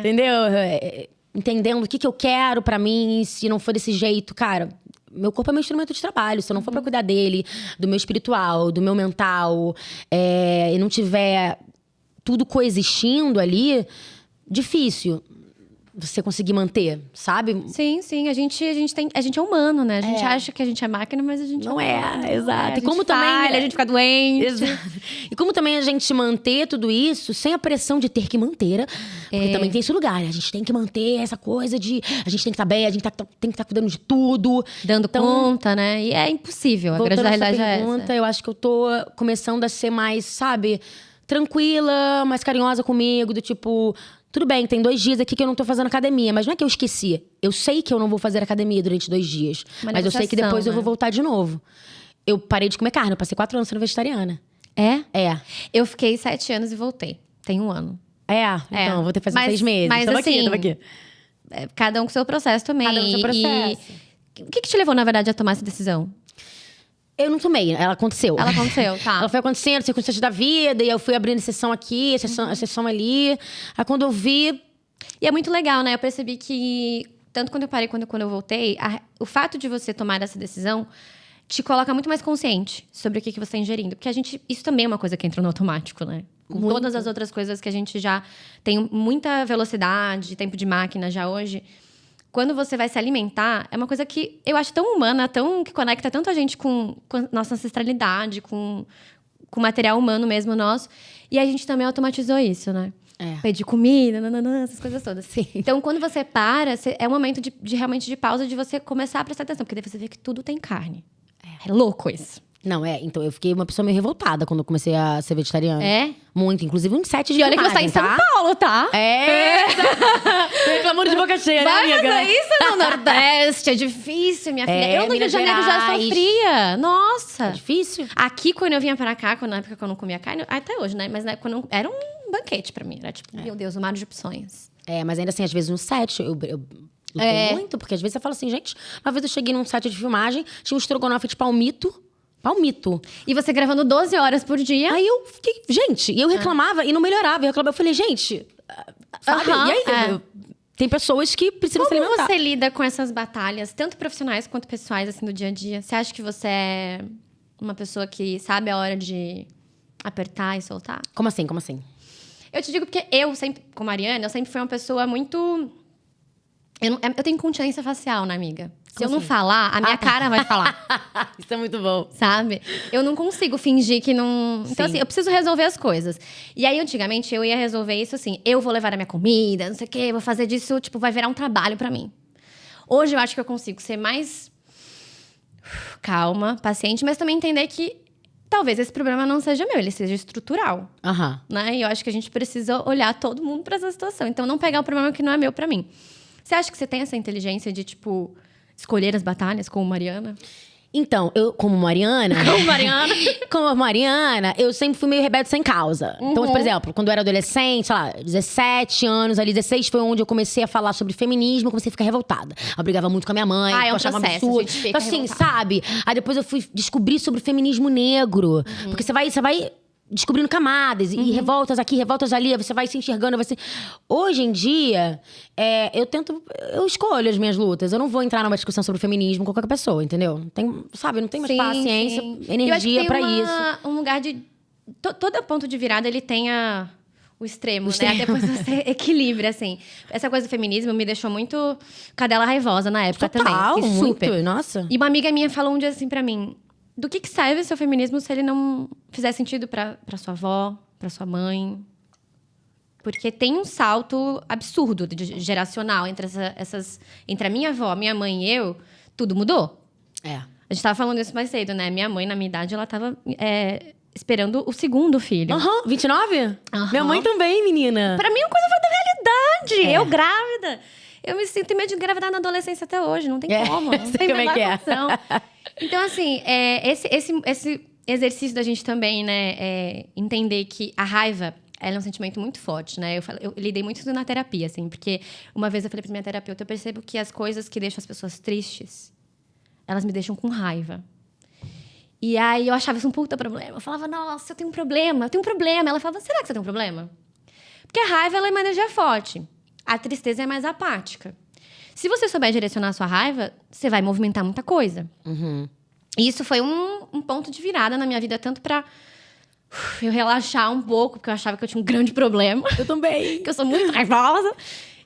Entendeu? Entendendo o que eu quero pra mim. Se não for desse jeito, cara... Meu corpo é meu instrumento de trabalho. Se eu não for pra cuidar dele, do meu espiritual, do meu mental... e não tiver tudo coexistindo ali... Difícil você conseguir manter, sabe? Sim, sim. A gente é humano, né? A gente acha que a gente é máquina, mas a gente Não é, humano. exato. E como também a gente fica doente. Exato. E como também a gente manter tudo isso sem a pressão de ter que manter. Porque também tem esse lugar, né? A gente tem que manter essa coisa de... A gente tem que estar bem, a gente tem que estar cuidando de tudo. Dando conta, né? E é impossível. A grande realidade é essa. Eu acho que eu tô começando a ser mais, sabe... Tranquila, mais carinhosa comigo. Do tipo... Tudo bem, tem 2 dias aqui que eu não tô fazendo academia. Mas não é que eu esqueci. Eu sei que eu não vou fazer academia durante 2 dias. Mas eu sei que depois eu vou voltar de novo. Eu parei de comer carne. Eu passei 4 anos sendo vegetariana. É? É. Eu fiquei 7 anos e voltei. Tem 1 ano. Então, vou ter que fazer 6 meses. Mas Tamo assim, aqui. Cada um com o seu processo também. Cada um com o seu processo. E o que te levou, na verdade, a tomar essa decisão? Eu não tomei, ela aconteceu. Ela aconteceu, tá. Ela foi acontecendo, circunstâncias da vida, e eu fui abrindo sessão aqui, sessão ali. Aí quando eu vi... E é muito legal, né? Eu percebi que, tanto quando eu parei quanto quando eu voltei, o fato de você tomar essa decisão te coloca muito mais consciente sobre o que você está ingerindo. Porque isso também é uma coisa que entra no automático, né? Com todas as outras coisas que a gente já tem muita velocidade, tempo de máquina já hoje... Quando você vai se alimentar, é uma coisa que eu acho tão humana, que conecta tanto a gente com nossa ancestralidade, com o material humano mesmo nosso. E a gente também automatizou isso, né? Pedir comida, essas coisas todas. Sim. Então, quando você para, é um momento de realmente de pausa, de você começar a prestar atenção. Porque daí você vê que tudo tem carne. É louco isso. Não, então eu fiquei uma pessoa meio revoltada quando eu comecei a ser vegetariana. É? Muito, inclusive um set de E olha que você tá em São Paulo, tá? Tô reclamando de boca cheia, né, Vai amiga? fazer isso no Nordeste, é difícil, minha filha. Eu no Rio de Janeiro já sofria. Nossa. É difícil? Aqui, quando eu vinha pra cá, na época que eu não comia carne, até hoje, né? Mas na época, era um banquete pra mim. Era tipo, meu Deus, um mar de opções. Mas ainda assim, às vezes no set, eu lutei muito. Porque às vezes você fala assim, gente... Uma vez eu cheguei num set de filmagem, tinha um estrogonofe de palmito. E você gravando 12 horas por dia. Aí eu fiquei... Gente, e eu reclamava e não melhorava. Eu falei, gente... Sabe? E aí, tem pessoas que precisam se alimentar. Como você lida com essas batalhas, tanto profissionais quanto pessoais, assim, do dia a dia? Você acha que você é uma pessoa que sabe a hora de apertar e soltar? Como assim? Eu te digo porque eu sempre, como Ariana, eu sempre fui uma pessoa muito... Eu tenho incontinência facial, né, amiga? Se eu não falar, a minha cara vai falar. Isso é muito bom. Sabe? Eu não consigo fingir que não... Então, assim, eu preciso resolver as coisas. E aí, antigamente, eu ia resolver isso assim... Eu vou levar a minha comida, não sei o quê. Vou fazer disso, tipo, vai virar um trabalho pra mim. Hoje, eu acho que eu consigo ser mais... calma, paciente. Mas também entender que... talvez esse problema não seja meu. Ele seja estrutural. Né? E eu acho que a gente precisa olhar todo mundo pra essa situação. Então, não pegar o problema que não é meu pra mim. Você acha que você tem essa inteligência de, tipo, escolher as batalhas como Mariana? Então, eu, como Mariana... Como Mariana? Como Mariana, eu sempre fui meio rebelde sem causa. Então, por exemplo, quando eu era adolescente, sei lá, 17 anos, ali, 16 foi onde eu comecei a falar sobre feminismo, comecei a ficar revoltada. Eu brigava muito com a minha mãe, É eu um achava processo, absurdo. a gente fica Então, assim, revoltada. sabe? Aí depois eu fui descobrir sobre o feminismo negro. Porque você vai descobrindo camadas e revoltas aqui, revoltas ali, você vai se enxergando, Hoje em dia, eu escolho as minhas lutas. Eu não vou entrar numa discussão sobre feminismo com qualquer pessoa, entendeu? Não tem mais paciência, energia pra isso. Um lugar de... Todo ponto de virada, ele tem o extremo, né? Depois você equilibra, assim. Essa coisa do feminismo me deixou muito cadela raivosa na época Total, também. Fiquei super. muito, nossa. E uma amiga minha falou um dia assim pra mim... Do que serve o seu feminismo se ele não fizer sentido pra sua avó, pra sua mãe? Porque tem um salto absurdo geracional entre entre a minha avó, minha mãe e eu. Tudo mudou. É. A gente tava falando isso mais cedo, né? Minha mãe, na minha idade, ela tava esperando o segundo filho. 29? Minha mãe também, menina. Pra mim é uma coisa fora da realidade. Eu grávida. Eu me sinto medo de engravidar na adolescência até hoje. Não tem como. Não tem como é que é. noção. Então, assim, esse exercício da gente também, né? Entender que a raiva, ela é um sentimento muito forte, né? Eu lidei muito isso na terapia, assim. Porque uma vez eu falei pra minha terapeuta, eu percebo que as coisas que deixam as pessoas tristes, elas me deixam com raiva. E aí, eu achava isso um puta problema. Eu falava, nossa, eu tenho um problema. Ela falava, será que você tem um problema? Porque a raiva, ela é uma energia forte. A tristeza é mais apática. Se você souber direcionar a sua raiva, você vai movimentar muita coisa. E isso foi um ponto de virada na minha vida, tanto pra eu relaxar um pouco, porque eu achava que eu tinha um grande problema. Eu também. Que eu sou muito raivosa.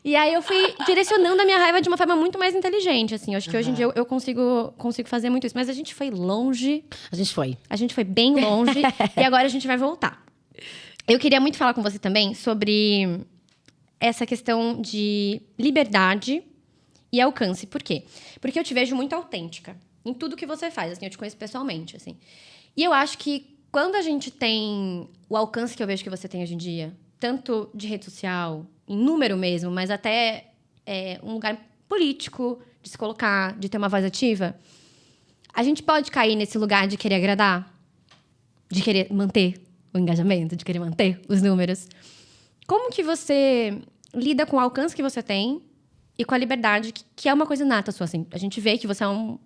E aí, eu fui direcionando a minha raiva de uma forma muito mais inteligente, assim. Eu acho que hoje em dia eu consigo fazer muito isso. Mas a gente foi longe. A gente foi. A gente foi bem longe. E agora a gente vai voltar. Eu queria muito falar com você também sobre essa questão de liberdade e alcance. Por quê? Porque eu te vejo muito autêntica em tudo que você faz, assim, eu te conheço pessoalmente, assim. E eu acho que quando a gente tem o alcance que eu vejo que você tem hoje em dia, tanto de rede social, em número mesmo, mas até um lugar político de se colocar, de ter uma voz ativa, a gente pode cair nesse lugar de querer agradar, de querer manter o engajamento, de querer manter os números. Como que você lida com o alcance que você tem e com a liberdade, que é uma coisa inata sua, assim. A gente vê que você é um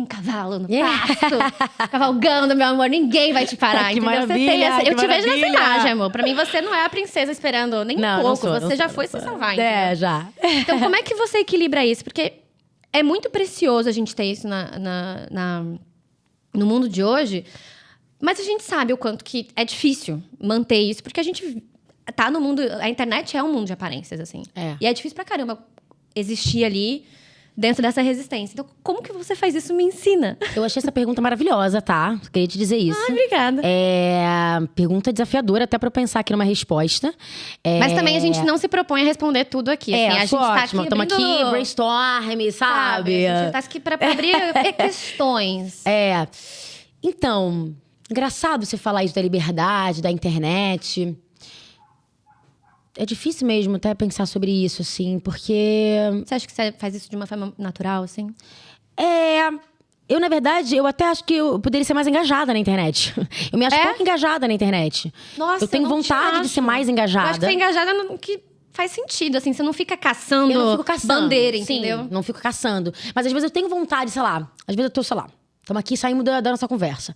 cavalo no pasto, cavalgando, meu amor. Ninguém vai te parar, Que entendeu? maravilha, Eu te vejo nessa maravilha. imagem, amor. Pra mim, você não é a princesa esperando nem um pouco. Você já foi se salvar, entendeu? Já. Então, como é que você equilibra isso? Porque é muito precioso a gente ter isso no mundo de hoje. Mas a gente sabe o quanto que é difícil manter isso. Porque a gente tá no mundo... A internet é um mundo de aparências, assim. E é difícil pra caramba existir ali dentro dessa resistência. Então, como que você faz isso? Me ensina. Eu achei essa pergunta maravilhosa, tá? Queria te dizer isso. Obrigada. Pergunta desafiadora até pra eu pensar aqui numa resposta. Mas também a gente não se propõe a responder tudo aqui. Assim, a gente tá aqui Estamos aqui, brainstorm, sabe? A gente tá aqui pra abrir questões. Então, engraçado você falar isso da liberdade, da internet. É difícil mesmo até pensar sobre isso, assim, porque... Você acha que você faz isso de uma forma natural, assim? Eu, na verdade, eu até acho que eu poderia ser mais engajada na internet. Eu me acho pouco engajada na internet. Nossa, eu tenho vontade de ser mais engajada. Eu acho que você é engajada no que faz sentido, assim. Você não fica caçando, eu não fico caçando bandeira, sim, entendeu? Não fico caçando. Mas às vezes eu tenho vontade, sei lá. Às vezes eu tô, sei lá, estamos aqui, saímos da nossa conversa.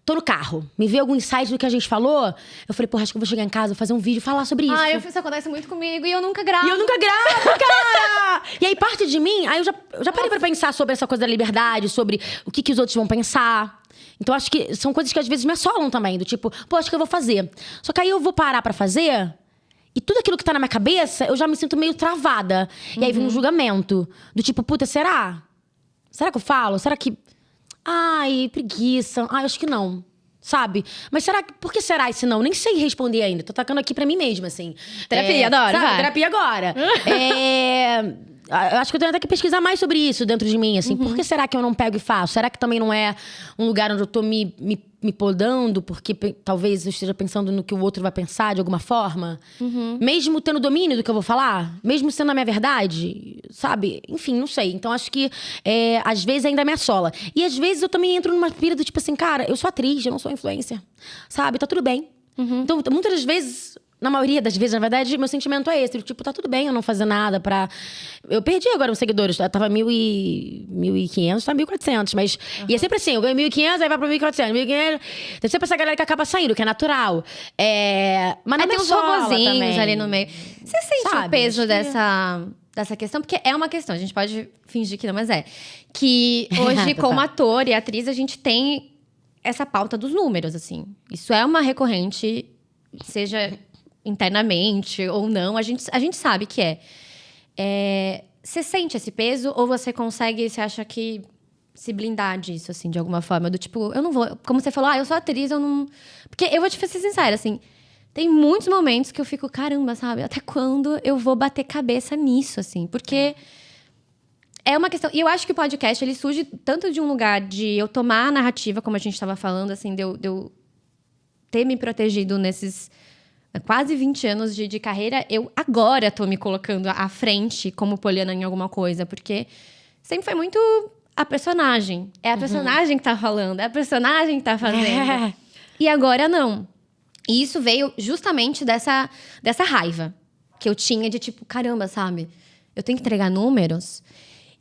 Tô no carro, me vê algum insight do que a gente falou. Eu falei, porra, acho que eu vou chegar em casa, vou fazer um vídeo e falar sobre isso. Isso acontece muito comigo e eu nunca gravo. Cara! E aí, parte de mim, aí eu já parei pra pensar sobre essa coisa da liberdade, sobre o que os outros vão pensar. Então, acho que são coisas que às vezes me assolam também, do tipo, pô, acho que eu vou fazer. Só que aí eu vou parar pra fazer, e tudo aquilo que tá na minha cabeça, eu já me sinto meio travada. E aí vem um julgamento, do tipo, puta, será? Será que eu falo? Será que... Ai, preguiça. Ai, acho que não. Sabe? Mas será que... Por que será esse não? Nem sei responder ainda. Tô tacando aqui pra mim mesma, assim. Terapia, adoro, sabe? vai. Terapia agora. Eu acho que eu tenho até que pesquisar mais sobre isso dentro de mim, assim. Por que será que eu não pego e faço? Será que também não é um lugar onde eu tô me podando porque talvez eu esteja pensando no que o outro vai pensar de alguma forma? Mesmo tendo domínio do que eu vou falar? Mesmo sendo a minha verdade? Sabe? Enfim, não sei. Então acho que às vezes ainda me assola. E às vezes eu também entro numa pira do tipo assim, cara, eu sou atriz, eu não sou influencer. Sabe? Tá tudo bem. Então, muitas das vezes... Na maioria das vezes, na verdade, meu sentimento é esse. Tipo, tá tudo bem eu não fazer nada pra... Eu perdi agora os seguidores. Tava 1.500, tá 1.400. Mas... E é sempre assim, eu ganho 1.500, aí vai pra 1.400. 1.500... Tem sempre essa galera que acaba saindo, que é natural. Mas não tem uns robozinhos ali no meio. Você sente o peso dessa questão? Porque é uma questão, a gente pode fingir que não, mas é. Que hoje, como ator e atriz, a gente tem essa pauta dos números, assim. Isso é uma recorrente, seja... internamente ou não, a gente sabe que você sente esse peso ou você consegue, você acha que se blindar disso, assim, de alguma forma? Do tipo, eu não vou... Como você falou, eu sou atriz, eu não... Porque eu vou te ser sincera, assim, tem muitos momentos que eu fico, caramba, sabe? Até quando eu vou bater cabeça nisso, assim? Porque é uma questão... E eu acho que o podcast, ele surge tanto de um lugar de eu tomar a narrativa, como a gente estava falando, assim, de eu ter me protegido nesses... quase 20 anos de carreira, eu agora tô me colocando à frente como Poliana em alguma coisa, porque sempre foi muito a personagem. É a personagem que tá falando, é a personagem que tá fazendo. E agora não. E isso veio justamente dessa raiva que eu tinha de tipo, caramba, sabe? Eu tenho que entregar números.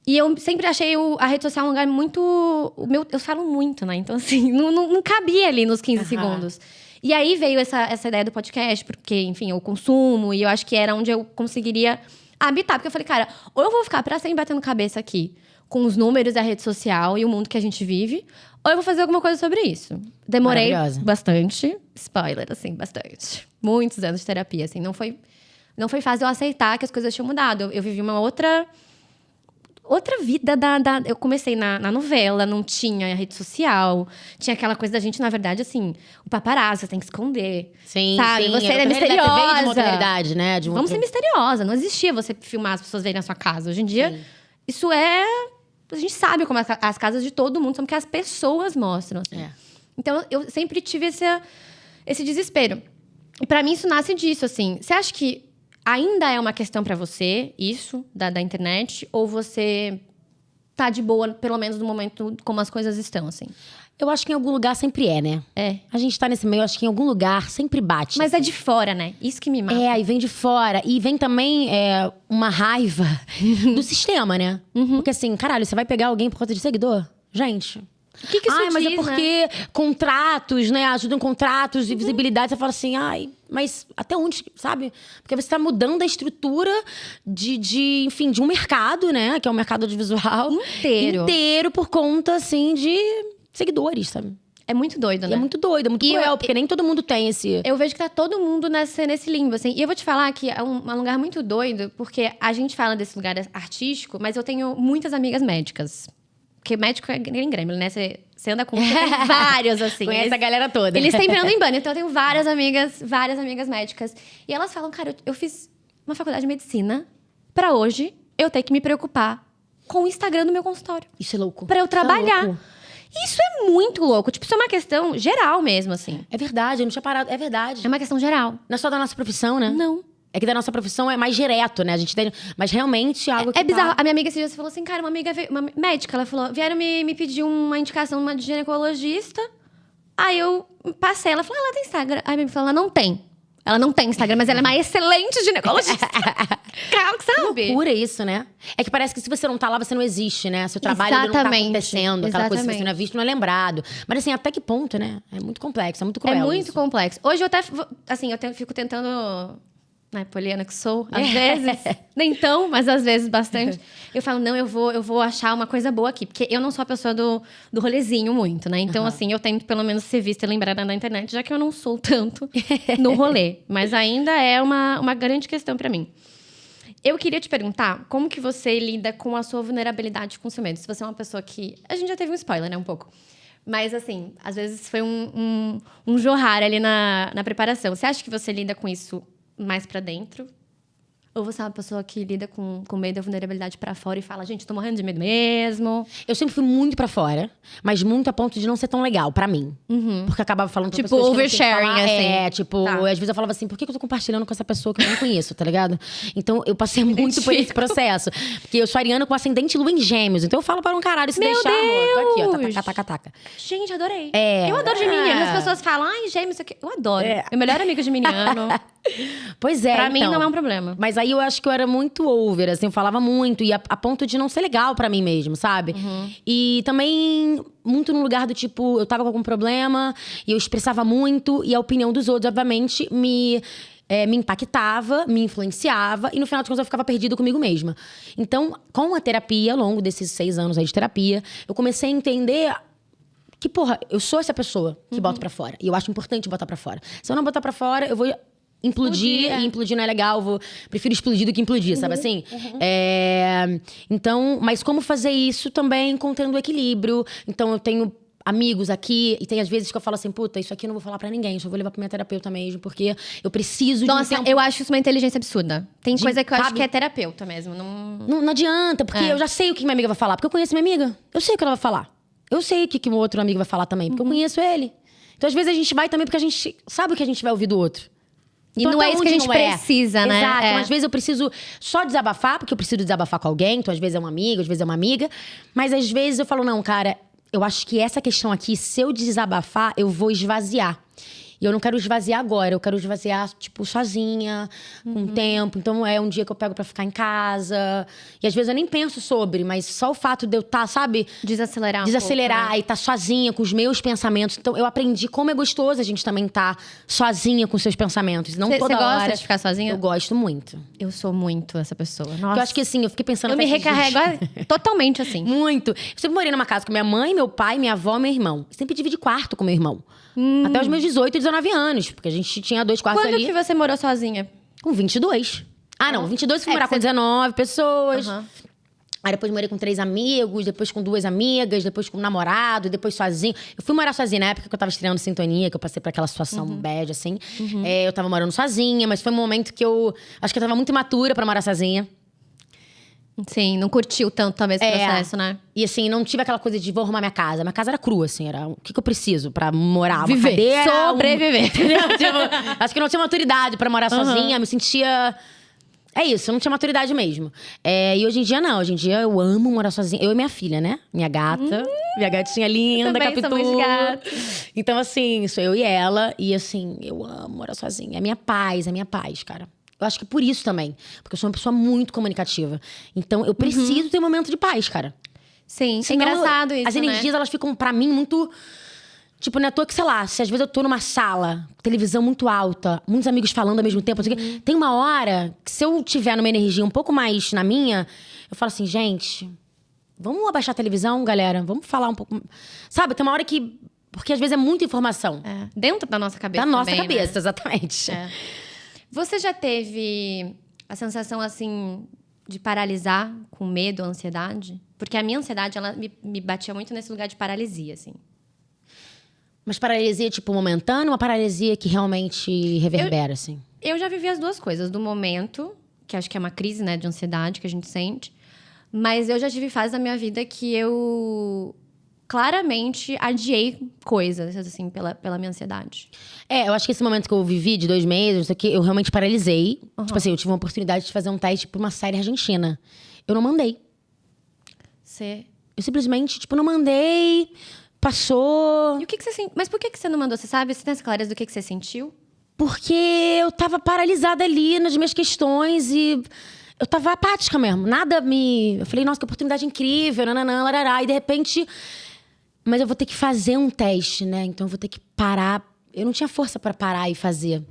E eu sempre achei a rede social um lugar muito... eu falo muito, né? Então, assim, não cabia ali nos 15 segundos. E aí veio essa ideia do podcast, porque, enfim, eu consumo. E eu acho que era onde eu conseguiria habitar. Porque eu falei, cara, ou eu vou ficar pra sempre batendo cabeça aqui com os números da rede social e o mundo que a gente vive, ou eu vou fazer alguma coisa sobre isso. Demorei bastante. Spoiler, assim, bastante. Muitos anos de terapia, assim. Não foi fácil eu aceitar que as coisas tinham mudado. Eu vivi uma outra vida eu comecei na novela, não tinha rede social. Tinha aquela coisa da gente, na verdade, assim... O paparazzo, você tem que esconder. Sim, sabe? sim. Você é misteriosa. Veio de uma outra realidade, né? Vamos ser misteriosa. Não existia você filmar as pessoas verem na sua casa. Hoje em dia, isso é... A gente sabe como as casas de todo mundo são, porque as pessoas mostram. Assim. Então, eu sempre tive esse desespero. E pra mim, isso nasce disso, assim. Você acha que ainda é uma questão pra você, isso, da internet? Ou você tá de boa, pelo menos no momento como as coisas estão, assim? Eu acho que em algum lugar sempre né? A gente tá nesse meio, acho que em algum lugar sempre bate. Mas é de fora, né? Isso que me mata. E vem de fora. E vem também uma raiva do sistema, né? Porque assim, caralho, você vai pegar alguém por conta de seguidor? Gente... O que isso mas diz, é porque contratos, né? Ajudam contratos e visibilidade. Você fala assim, mas até onde, sabe? Porque você tá mudando a estrutura enfim, de um mercado, né? Que é o mercado audiovisual. Inteiro por conta, assim, de seguidores, sabe? É muito doido, né? É muito doido, é muito cruel, porque nem todo mundo tem esse... Eu vejo que tá todo mundo nesse limbo, assim. E eu vou te falar que é um lugar muito doido, porque a gente fala desse lugar artístico, mas eu tenho muitas amigas médicas. Porque médico é Grêmio, né? Você anda com vários, assim. Conhece a galera toda. Eles sempre andam em banda. Então, eu tenho várias amigas médicas. E elas falam, cara, eu fiz uma faculdade de medicina pra hoje eu ter que me preocupar com o Instagram do meu consultório. Isso é louco. Pra eu trabalhar. Isso é muito louco. Tipo, isso é uma questão geral mesmo, assim. É verdade, eu não tinha parado. É verdade. É uma questão geral. Não é só da nossa profissão, né? Não. É que da nossa profissão é mais direto, né? A gente tem... Mas realmente algo que é bizarro. A minha amiga esse dia falou assim, cara, uma médica, ela falou, vieram me pedir uma indicação de ginecologista. Aí eu passei, ela falou, ela tem Instagram. Aí a minha amiga falou, ela não tem. Ela não tem Instagram, mas ela é uma excelente ginecologista. Calma, sabe? Que loucura isso, né? É que parece que se você não tá lá, você não existe, né? Seu trabalho ele não tá acontecendo. Aquela coisa que você não é visto, não é lembrado. Mas assim, até que ponto, né? É muito complexo, é muito cruel. É muito complexo. Hoje eu até, assim, fico tentando... Né, Poliana que sou, às vezes, nem tão, mas às vezes bastante. Eu falo, não, eu vou achar uma coisa boa aqui. Porque eu não sou a pessoa do rolezinho muito, né? Então, assim, eu tento pelo menos ser vista e lembrada na internet, já que eu não sou tanto no rolê. Mas ainda é uma grande questão pra mim. Eu queria te perguntar, como que você lida com a sua vulnerabilidade com o seu medo? Se você é uma pessoa que... A gente já teve um spoiler, né, um pouco. Mas, assim, às vezes foi um jorrar ali na preparação. Você acha que você lida com isso mais pra dentro? Ou você é uma pessoa que lida com medo e vulnerabilidade pra fora e fala, gente, tô morrendo de medo mesmo? Eu sempre fui muito pra fora, mas muito a ponto de não ser tão legal pra mim. Porque eu acabava falando pra Tipo, pessoas que eu não tinha que oversharing, falar. assim. É, tipo, Tá. às vezes eu falava assim, por que eu tô compartilhando com essa pessoa que eu não conheço, tá ligado? Então, eu passei muito por esse processo. Porque eu sou ariana com ascendente lua em gêmeos. Então, eu falo para um caralho, se Meu deixar, amor. Tô aqui, ó, Deus! taca. Gente, adorei. É. Eu adoro geminiano. As pessoas falam, ai, gêmeos, isso aqui. Eu adoro. Meu melhor amigo é geminiano. Pois é, Pra mim, então. não é um problema. Mas aí eu acho que eu era muito over, assim, eu falava muito. E a ponto de não ser legal pra mim mesmo, sabe? E também muito no lugar do tipo, eu tava com algum problema e eu expressava muito. E a opinião dos outros, obviamente, me impactava, me influenciava. E no final de contas eu ficava perdida comigo mesma. Então, com a terapia, ao longo desses 6 anos aí de terapia, eu comecei a entender que, porra, eu sou essa pessoa que bota pra fora. E eu acho importante botar pra fora. Se eu não botar pra fora, eu vou implodir. E implodir não é legal. Prefiro explodir do que implodir, sabe assim? Então, mas como fazer isso também encontrando equilíbrio. Então, eu tenho amigos aqui. E tem às vezes que eu falo assim, puta, isso aqui eu não vou falar pra ninguém. Só vou levar pra minha terapeuta mesmo. Porque eu preciso Nossa, de um tempo. eu acho isso uma inteligência absurda. Tem coisa que eu acho sabe? que é terapeuta mesmo. Não... Não adianta, porque eu já sei o que minha amiga vai falar. Porque eu conheço minha amiga. Eu sei o que ela vai falar. Eu sei o que o outro amigo vai falar também. Porque eu conheço ele. Então, às vezes, a gente vai também porque a gente sabe o que a gente vai ouvir do outro. E Então, não até é isso que a onde gente não é? precisa, né? Exato. É. Então, às vezes eu preciso só desabafar, porque eu preciso desabafar com alguém. Então, às vezes é um amigo, às vezes é uma amiga. Mas às vezes eu falo, não, cara, eu acho que essa questão aqui, se eu desabafar, eu vou esvaziar. E eu não quero esvaziar agora, eu quero esvaziar, tipo, sozinha, com tempo. Então, é um dia que eu pego pra ficar em casa. E às vezes eu nem penso sobre, mas só o fato de eu estar, sabe? Desacelerar Desacelerar pouco, né? e estar sozinha com os meus pensamentos. Então, eu aprendi como é gostoso a gente também estar sozinha com seus pensamentos. Não Você toda gosta hora. de ficar sozinha? Eu gosto muito. Eu sou muito essa pessoa. Nossa. Porque eu acho que assim, eu fiquei pensando... Eu me até esses dias. recarrego totalmente assim. Muito. Eu sempre morei numa casa com minha mãe, meu pai, minha avó e meu irmão. Eu sempre dividi quarto com meu irmão. Até os meus 18 e 19 anos. Porque a gente tinha 2 quartos Quando ali. que você morou sozinha? Com 22. Ah, não. 22 eu fui morar que com você- 19 pessoas. Aham. Aí depois morei com 3 amigos, depois com 2 amigas, depois com um namorado, depois sozinho. Eu fui morar sozinha na época que eu tava estreando Sintonia, que eu passei por aquela situação bad, assim. Eu tava morando sozinha, mas foi um momento que eu... Acho que eu tava muito imatura pra morar sozinha. Sim, não curtiu tanto talvez esse processo, né? E assim, não tive aquela coisa de vou arrumar minha casa. Minha casa era crua, assim. Era o que eu preciso pra morar? Uma Viver. cadeira, Sobreviver. Entendeu? Tipo, acho que eu não tinha maturidade pra morar sozinha. Me sentia... É isso, eu não tinha maturidade mesmo. E hoje em dia, não. Hoje em dia, eu amo morar sozinha. Eu e minha filha, né? Minha gata. Minha gatinha linda, Também Capitu. somos gatos. Então, assim, sou eu e ela. E, assim, eu amo morar sozinha. É minha paz, cara. Eu acho que por isso também. Porque eu sou uma pessoa muito comunicativa. Então, eu preciso ter um momento de paz, cara. Sim, é Senão, engraçado isso, as energias, elas ficam, pra mim, muito... Tipo, não é à toa que, sei lá, se às vezes eu tô numa sala, televisão muito alta, muitos amigos falando ao mesmo tempo, não sei o quê, tem uma hora que se eu tiver numa energia um pouco mais na minha, eu falo assim, gente, vamos abaixar a televisão, galera? Vamos falar um pouco... Sabe, tem uma hora que... Porque às vezes é muita informação. É, dentro da nossa cabeça Da nossa também, cabeça, né? exatamente. É. Você já teve a sensação, assim, de paralisar com medo, ansiedade? Porque a minha ansiedade, ela me batia muito nesse lugar de paralisia, assim. Mas paralisia, tipo, momentânea ou uma paralisia que realmente reverbera, assim? Eu já vivi as duas coisas. Do momento, que acho que é uma crise, né, de ansiedade que a gente sente. Mas eu já tive fases da minha vida que eu claramente adiei coisas, assim, pela minha ansiedade. Eu acho que esse momento que eu vivi de 2 meses, não sei o quê, eu realmente paralisei. Tipo assim, eu tive uma oportunidade de fazer um teste pra uma série argentina. Eu não mandei. Você... Eu simplesmente, tipo, não mandei, passou. E o que você sentiu? Mas por que você não mandou? Você sabe? Você tem essa clareza do que você sentiu? Porque eu tava paralisada ali nas minhas questões e eu tava apática mesmo. Nada me... Eu falei, nossa, que oportunidade incrível, nananã, larará. E de repente... Mas eu vou ter que fazer um teste, né? Então eu vou ter que parar. Eu não tinha força pra parar e fazer.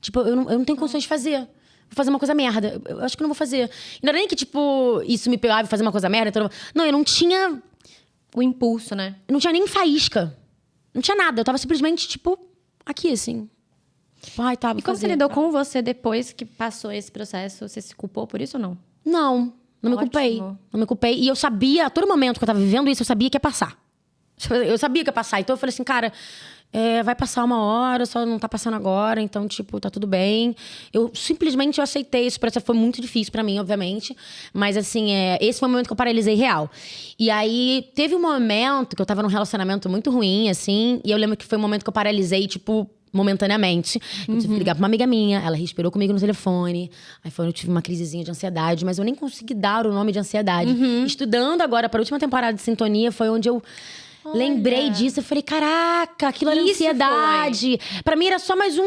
Tipo, eu não tenho condições de fazer. Vou fazer uma coisa merda. Eu acho que não vou fazer. E não era nem que, tipo, isso me pegava e fazer uma coisa merda. Então... Não, eu não tinha... O impulso, né? Eu não tinha nem faísca. Não tinha nada. Eu tava simplesmente, tipo, aqui, assim. Ai, tá, vou E como fazer. você lidou com você depois que passou esse processo? Você se culpou por isso ou não? Não me Ótimo. culpei. Não me culpei. E eu sabia, a todo momento que eu tava vivendo isso, eu sabia que ia passar. Eu sabia que ia passar. Então eu falei assim, cara, vai passar uma hora, só não tá passando agora, então, tipo, tá tudo bem. Eu simplesmente aceitei isso, foi muito difícil pra mim, obviamente. Mas, assim, esse foi o momento que eu paralisei real. E aí, teve um momento que eu tava num relacionamento muito ruim, assim, e eu lembro que foi um momento que eu paralisei, tipo, momentaneamente. Eu tive que ligar pra uma amiga minha, ela respirou comigo no telefone. Aí eu tive uma crisezinha de ansiedade, mas eu nem consegui dar o nome de ansiedade. Estudando agora pra última temporada de Sintonia, foi onde eu lembrei disso. Eu falei, caraca, aquilo era ansiedade. Pra mim era só mais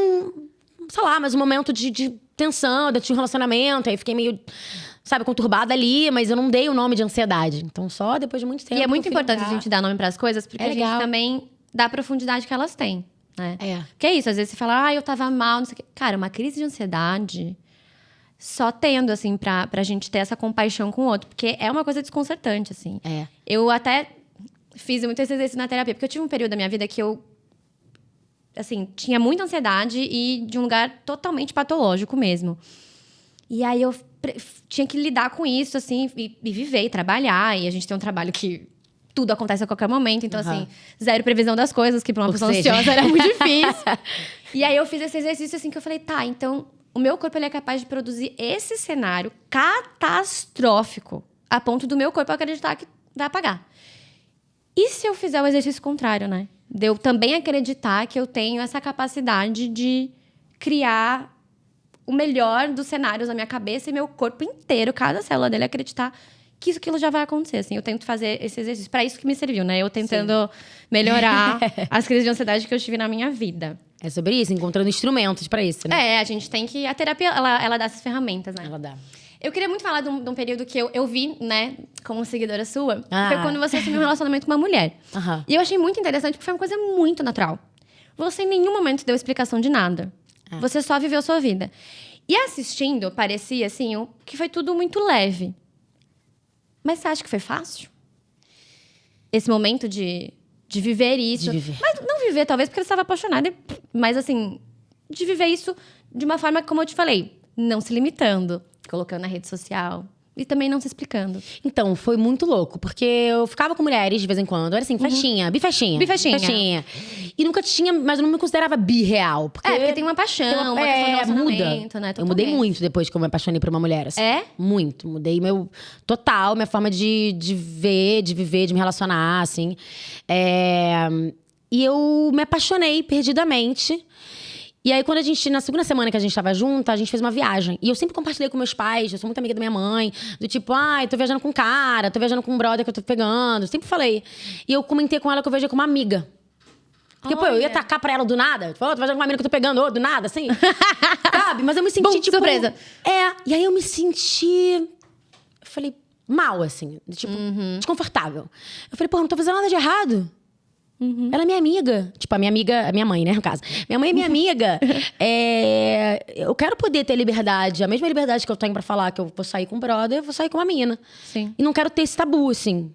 mais um momento de tensão, de um relacionamento. Aí fiquei meio, sabe, conturbada ali, mas eu não dei o nome de ansiedade. Então só depois de muito tempo. E é muito importante a gente dar nome pras coisas, porque a gente também dá a profundidade que elas têm. Né? Porque é isso, às vezes você fala, eu tava mal, não sei o quê. Cara, uma crise de ansiedade, só tendo, assim, pra gente ter essa compaixão com o outro. Porque é uma coisa desconcertante, assim. Eu até fiz muito esse exercício na terapia, porque eu tive um período da minha vida que eu, assim, tinha muita ansiedade e de um lugar totalmente patológico mesmo. E aí eu tinha que lidar com isso, assim, e viver, e trabalhar. E a gente tem um trabalho que tudo acontece a qualquer momento. Então, assim, zero previsão das coisas, que pra uma pessoa ansiosa era muito difícil. E aí eu fiz esse exercício, assim, que eu falei, tá, então o meu corpo ele é capaz de produzir esse cenário catastrófico a ponto do meu corpo acreditar que vai apagar. E se eu fizer o exercício contrário, né? De eu também acreditar que eu tenho essa capacidade de criar o melhor dos cenários na minha cabeça e meu corpo inteiro, cada célula dele, acreditar que aquilo já vai acontecer, assim. Eu tento fazer esse exercício. Pra isso que me serviu, né? Eu tentando melhorar as crises de ansiedade que eu tive na minha vida. É sobre isso, encontrando instrumentos pra isso, né? A gente tem que... A terapia, ela dá essas ferramentas, né? Ela dá. Eu queria muito falar de um período que eu vi, né? Como seguidora sua. Foi quando você assumiu um relacionamento com uma mulher. E eu achei muito interessante, porque foi uma coisa muito natural. Você em nenhum momento deu explicação de nada. Você só viveu sua vida. E assistindo, parecia, assim, que foi tudo muito leve. Mas você acha que foi fácil? Esse momento de viver isso. De viver. Mas não viver, talvez, porque você estava apaixonada. Mas, assim, de viver isso de uma forma, como eu te falei, não se limitando. Colocando na rede social. E também não se explicando. Então, foi muito louco. Porque eu ficava com mulheres de vez em quando. Era assim, festinha, bifestinha. Bifestinha. E nunca tinha... Mas eu não me considerava birreal. Porque tem uma paixão, uma questão de relacionamento, né? Eu mudei muito depois que eu me apaixonei por uma mulher. Assim. Muito. Mudei minha forma de ver, de viver, de me relacionar, assim. E eu me apaixonei perdidamente. E aí, na segunda semana que a gente tava junta, a gente fez uma viagem. E eu sempre compartilhei com meus pais, eu sou muito amiga da minha mãe. Do tipo, eu tô viajando com um cara, tô viajando com um brother que eu tô pegando. Sempre falei. E eu comentei com ela que eu viajei com uma amiga. Porque, eu ia tacar pra ela do nada. Tipo, tô viajando com uma amiga que eu tô pegando, do nada, assim. Sabe? Mas eu me senti, tipo... surpresa. E aí eu me senti... Eu falei, mal, assim. Tipo, desconfortável. Eu falei, não tô fazendo nada de errado. Ela é minha amiga. Tipo, a minha mãe, né, no caso. Minha mãe é minha amiga. Eu quero poder ter liberdade. A mesma liberdade que eu tenho pra falar que eu vou sair com um brother, eu vou sair com uma mina. Sim. E não quero ter esse tabu, assim.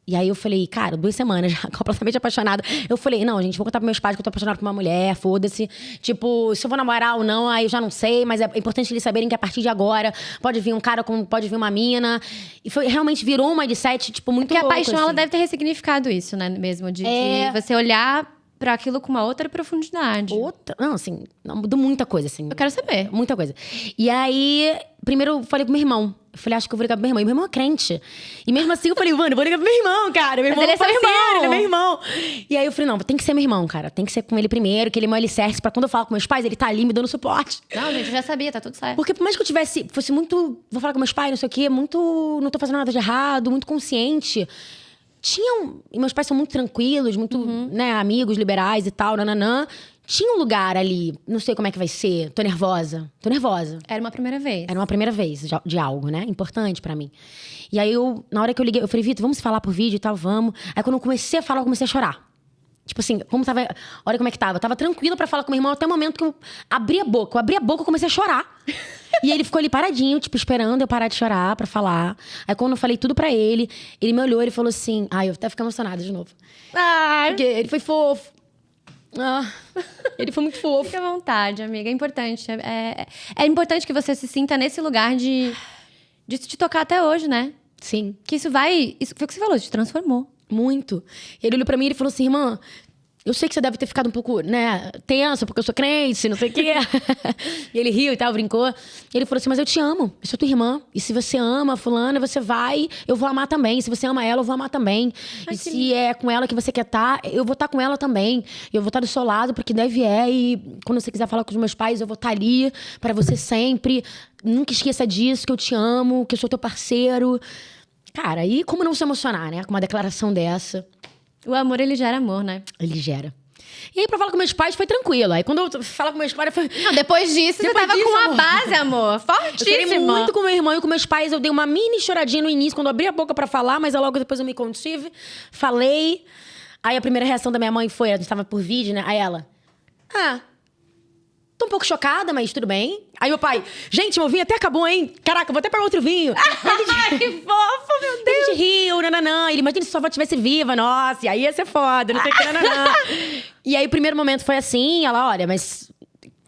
E aí eu falei, cara, 2 semanas já, completamente apaixonada. Eu falei, não, gente, vou contar pros meus pais que eu tô apaixonada por uma mulher, foda-se. Tipo, se eu vou namorar ou não, aí eu já não sei, mas é importante eles saberem que a partir de agora pode vir um cara, como pode vir uma mina. E realmente virou um mindset, tipo, muito louco. Porque a paixão, assim. ela deve ter ressignificado isso, né? Mesmo, de você olhar pra aquilo com uma outra profundidade. Não, assim, mudou muita coisa, assim. Eu quero saber. Muita coisa. E aí, primeiro eu falei pro meu irmão. Eu falei, acho que eu vou ligar pro meu irmão. E meu irmão é crente. E mesmo assim eu falei, mano, vou ligar pro meu irmão, cara. Meu irmão ele é seu irmão. Ele é meu irmão. E aí eu falei, não, tem que ser meu irmão, cara. Tem que ser com ele primeiro, que ele é meu alicerce. Pra quando eu falo com meus pais, ele tá ali me dando suporte. Não, gente, eu já sabia, tá tudo certo. Porque por mais que eu fosse muito... Vou falar com meus pais, não sei o quê. Muito... Não tô fazendo nada de errado, muito consciente. E meus pais são muito tranquilos, muito, né, amigos, liberais e tal, nananã. Tinha um lugar ali, não sei como é que vai ser, tô nervosa. Era uma primeira vez. Era uma primeira vez de algo, né, importante pra mim. E aí, na hora que eu liguei, eu falei, Vitor, vamos falar por vídeo e tal, vamos. Aí quando eu comecei a falar, eu comecei a chorar. Tipo assim, olha como é que tava. Eu tava tranquila pra falar com meu irmão até o momento que eu abri a boca. Eu comecei a chorar. E ele ficou ali paradinho, tipo, esperando eu parar de chorar pra falar. Aí quando eu falei tudo pra ele me olhou e falou assim... eu até fiquei emocionada de novo. Porque ele foi fofo. Ele foi muito fofo. Fique à vontade, amiga. É importante. É importante que você se sinta nesse lugar de te tocar até hoje, né? Sim. Que isso foi o que você falou, te transformou. Muito. Ele olhou pra mim e falou assim, irmã... eu sei que você deve ter ficado um pouco, né, tenso, porque eu sou crente, não sei o quê. E ele riu e tal, brincou. E ele falou assim, mas eu te amo, eu sou tua irmã. E se você ama a fulana, você vai, eu vou amar também. Se você ama ela, eu vou amar também. Ai, e que se lindo. é com ela que você quer estar, eu vou estar com ela também. Eu vou estar do seu lado, porque deve é. E quando você quiser falar com os meus pais, eu vou estar ali pra você sempre. Nunca esqueça disso, que eu te amo, que eu sou teu parceiro. Cara, e como não se emocionar, né? Com uma declaração dessa. O amor, ele gera amor, né? Ele gera. E aí, pra falar com meus pais, foi tranquilo. Aí, quando eu falo com meus pais, foi... Não, depois disso, Depois você tava disso, com uma amor. base, amor. Eu falei Fortíssima. muito com meu irmão e com meus pais. Eu dei uma mini choradinha no início, quando eu abri a boca pra falar. Mas logo depois eu me contive. Falei. Aí, a primeira reação da minha mãe foi... A gente tava por vídeo, né? Aí ela... Tô um pouco chocada, mas tudo bem. Aí meu pai... Gente, meu vinho até acabou, hein? Caraca, eu vou até pegar outro vinho. Ai, que fofo, meu Deus. A gente riu, nananã. Ele, imagina se sua avó estivesse viva, nossa, e aí ia ser foda, não sei o que, nananã. E aí o primeiro momento foi assim, ela, olha, mas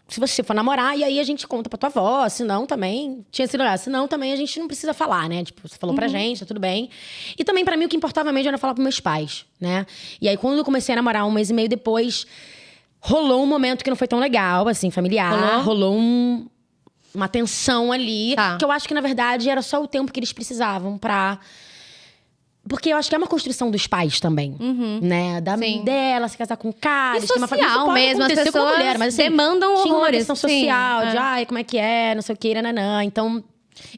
se você for namorar, e aí a gente conta pra tua avó, senão também, tinha sido senão também a gente não precisa falar, né? Tipo, você falou pra gente, tá tudo bem. E também pra mim o que importava mesmo era falar pros meus pais, né? E aí quando eu comecei a namorar, 1 mês e meio depois, rolou um momento que não foi tão legal, assim, familiar. Rolou uma tensão ali, Tá. que eu acho que, na verdade, era só o tempo que eles precisavam pra... Porque eu acho que é uma construção dos pais também, né? Sim. Dela, se casar com um cara... E ter uma família. Isso social pode mesmo, as acontecer com uma pessoas mulher, mas, assim, demandam tinha uma horrores, questão sim, social, de é. ai, como é que é, não sei o que, nananã. Então,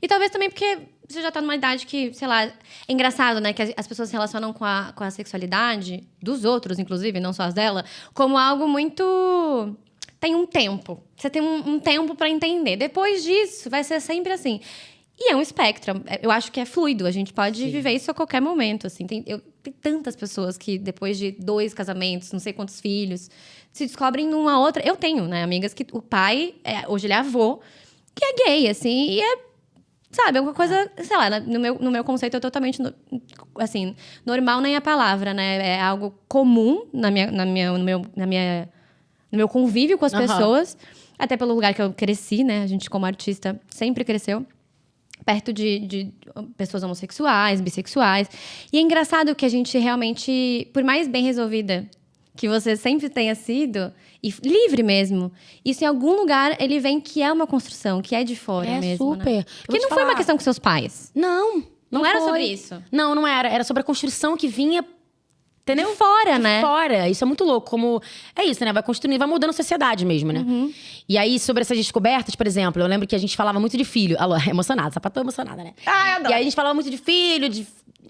E talvez também porque você já tá numa idade que, sei lá... É engraçado, né? Que as pessoas se relacionam com a sexualidade, dos outros, inclusive, não só as dela, como algo muito... Tem um tempo. Você tem um tempo pra entender. Depois disso, vai ser sempre assim. E é um espectro. Eu acho que é fluido. A gente pode viver isso a qualquer momento, assim. Tem tantas pessoas que, depois de 2 casamentos, não sei quantos filhos, se descobrem numa outra... Eu tenho, né? Amigas que o pai, hoje ele é avô, que é gay, assim. E sabe, é uma coisa... Sei lá, no meu conceito é totalmente... Assim, normal nem a palavra, né? É algo comum no meu convívio com as pessoas. Até pelo lugar que eu cresci, né? A gente, como artista, sempre cresceu perto de pessoas homossexuais, bissexuais. E é engraçado que a gente realmente, por mais bem resolvida que você sempre tenha sido, e livre mesmo, isso em algum lugar ele vem que é uma construção, que é de fora mesmo, super. né? Eu Porque vou não te foi uma falar. questão com seus pais. Não era foi. sobre isso. Não, não era. Era sobre a construção que vinha... Entendeu? De fora, né? Fora. Isso é muito louco. Como... É isso, né? Vai construindo, vai mudando a sociedade mesmo, né? E aí, sobre essas descobertas, por exemplo, eu lembro que a gente falava muito de filho. Alô, emocionada, sapatão emocionada, né? Ah, eu adoro. E aí a gente falava muito de filho,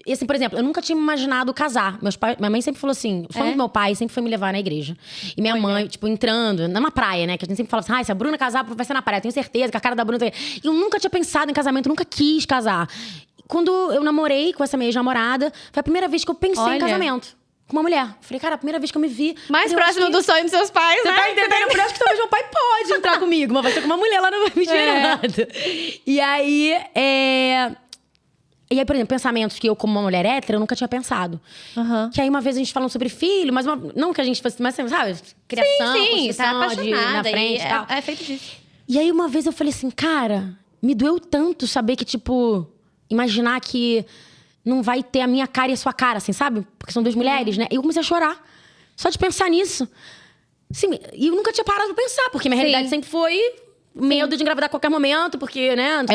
E assim, por exemplo, eu nunca tinha me imaginado casar. Minha mãe sempre falou assim: o sonho do meu pai sempre foi me levar na igreja. E minha mãe, tipo, entrando numa praia, né? Que a gente sempre fala assim: se a Bruna casar, vai ser na praia. Eu tenho certeza que a cara da Bruna. E eu nunca tinha pensado em casamento, nunca quis casar. Quando eu namorei com essa minha ex-namorada, foi a primeira vez que eu pensei em casamento. Com uma mulher. Falei, cara, a primeira vez que eu me vi. Mais eu próximo acho que... do sonho dos seus pais, Você né? tá entendendo? Por isso que talvez meu pai pode entrar comigo, mas vai ser com uma mulher lá no me esperando. E aí, E aí, por exemplo, pensamentos que eu, como uma mulher hétera, eu nunca tinha pensado. Que aí, uma vez a gente falando sobre filho, mas não que a gente fosse, mas sabe, criação, Sim, tá construção de apaixonada. na frente e tal. É feito disso. E aí, uma vez eu falei assim, cara, me doeu tanto saber que, tipo, imaginar que não vai ter a minha cara e a sua cara, assim, sabe? Porque são 2 mulheres, né? E eu comecei a chorar. Só de pensar nisso. Assim, e eu nunca tinha parado pra pensar, porque minha realidade sempre foi medo de engravidar a qualquer momento, porque, né?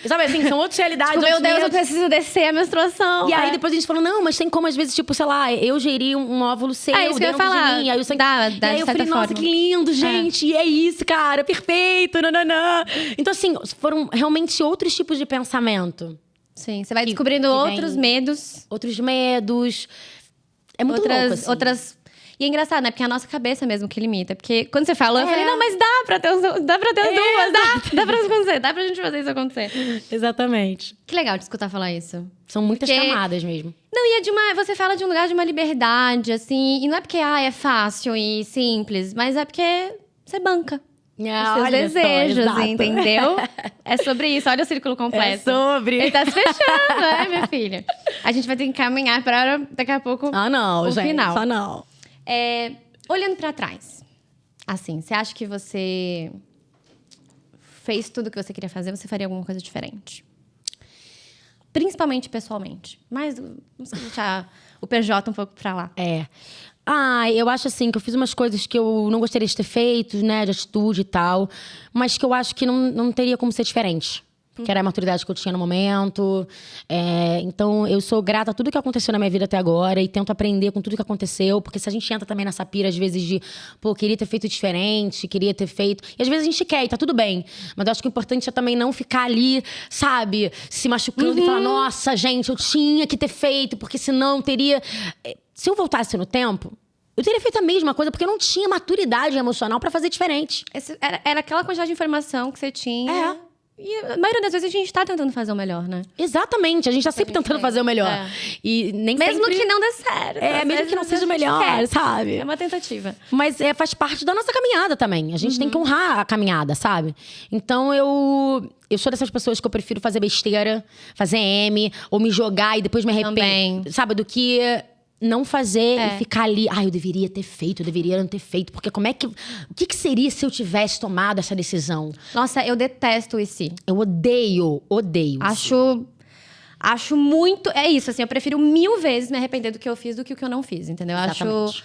Sabe assim, são outras realidades. Tipo, meu outros Deus, eu medos. preciso descer a menstruação. E aí depois a gente falou, não, mas tem como às vezes, tipo, sei lá, eu gerir um óvulo seu isso que eu ia dentro falar. de mim. Aí, Dá e aí de eu certa falei, nossa, forma. que lindo, gente. E é isso, cara, perfeito, nananã. Então, assim, foram realmente outros tipos de pensamento. Sim, você vai descobrindo outros medos. Outros medos. É muito louco, assim. Outras... E é engraçado, né? Porque é a nossa cabeça mesmo que limita. Porque quando você falou, eu falei, não, mas dá pra ter as duas, dá pra acontecer, dá pra gente fazer isso acontecer. Exatamente. Que legal de escutar falar isso. São muitas Porque- camadas mesmo. Não, e você fala de um lugar de uma liberdade, assim, e não é porque, é fácil e simples, mas é porque você banca. Os seus olha só, desejos, exato. entendeu? É sobre isso, olha o círculo completo. É sobre. Ele tá se fechando, minha filha? A gente vai ter que caminhar para daqui a pouco não, o gente. final. Só não. Olhando pra trás, assim, você acha que você fez tudo o que você queria fazer, você faria alguma coisa diferente? Principalmente pessoalmente. Mas vamos deixar o PJ um pouco pra lá. Eu acho assim, que eu fiz umas coisas que eu não gostaria de ter feito, né? De atitude e tal. Mas que eu acho que não teria como ser diferente. Que era a maturidade que eu tinha no momento. Então, eu sou grata a tudo que aconteceu na minha vida até agora. E tento aprender com tudo que aconteceu. Porque se a gente entra também nessa pira, às vezes, de... Pô, queria ter feito diferente, queria ter feito... E às vezes a gente quer, e tá tudo bem. Mas eu acho que o importante é também não ficar ali, sabe? Se machucando e falar, nossa, gente, eu tinha que ter feito. Porque senão teria... Se eu voltasse no tempo... Eu teria feito a mesma coisa, porque eu não tinha maturidade emocional pra fazer diferente. Era aquela quantidade de informação que você tinha. E a maioria das vezes a gente tá tentando fazer o melhor, né? Exatamente, a gente tá sempre tentando fazer o melhor. E nem mesmo sempre... que não dê certo. Mesmo que não seja o melhor, sabe? É uma tentativa. Mas faz parte da nossa caminhada também. A gente tem que honrar a caminhada, sabe? Então eu sou dessas pessoas que eu prefiro fazer besteira, fazer M, ou me jogar e depois me arrepender. Também. Sabe? Do que não fazer e ficar ali. Eu deveria ter feito, eu deveria não ter feito. Porque como é que... O que seria se eu tivesse tomado essa decisão? Nossa, eu detesto o e se. Eu odeio. Acho muito... É isso, assim, eu prefiro 1000 vezes me arrepender do que eu fiz do que o que eu não fiz, entendeu? Exatamente.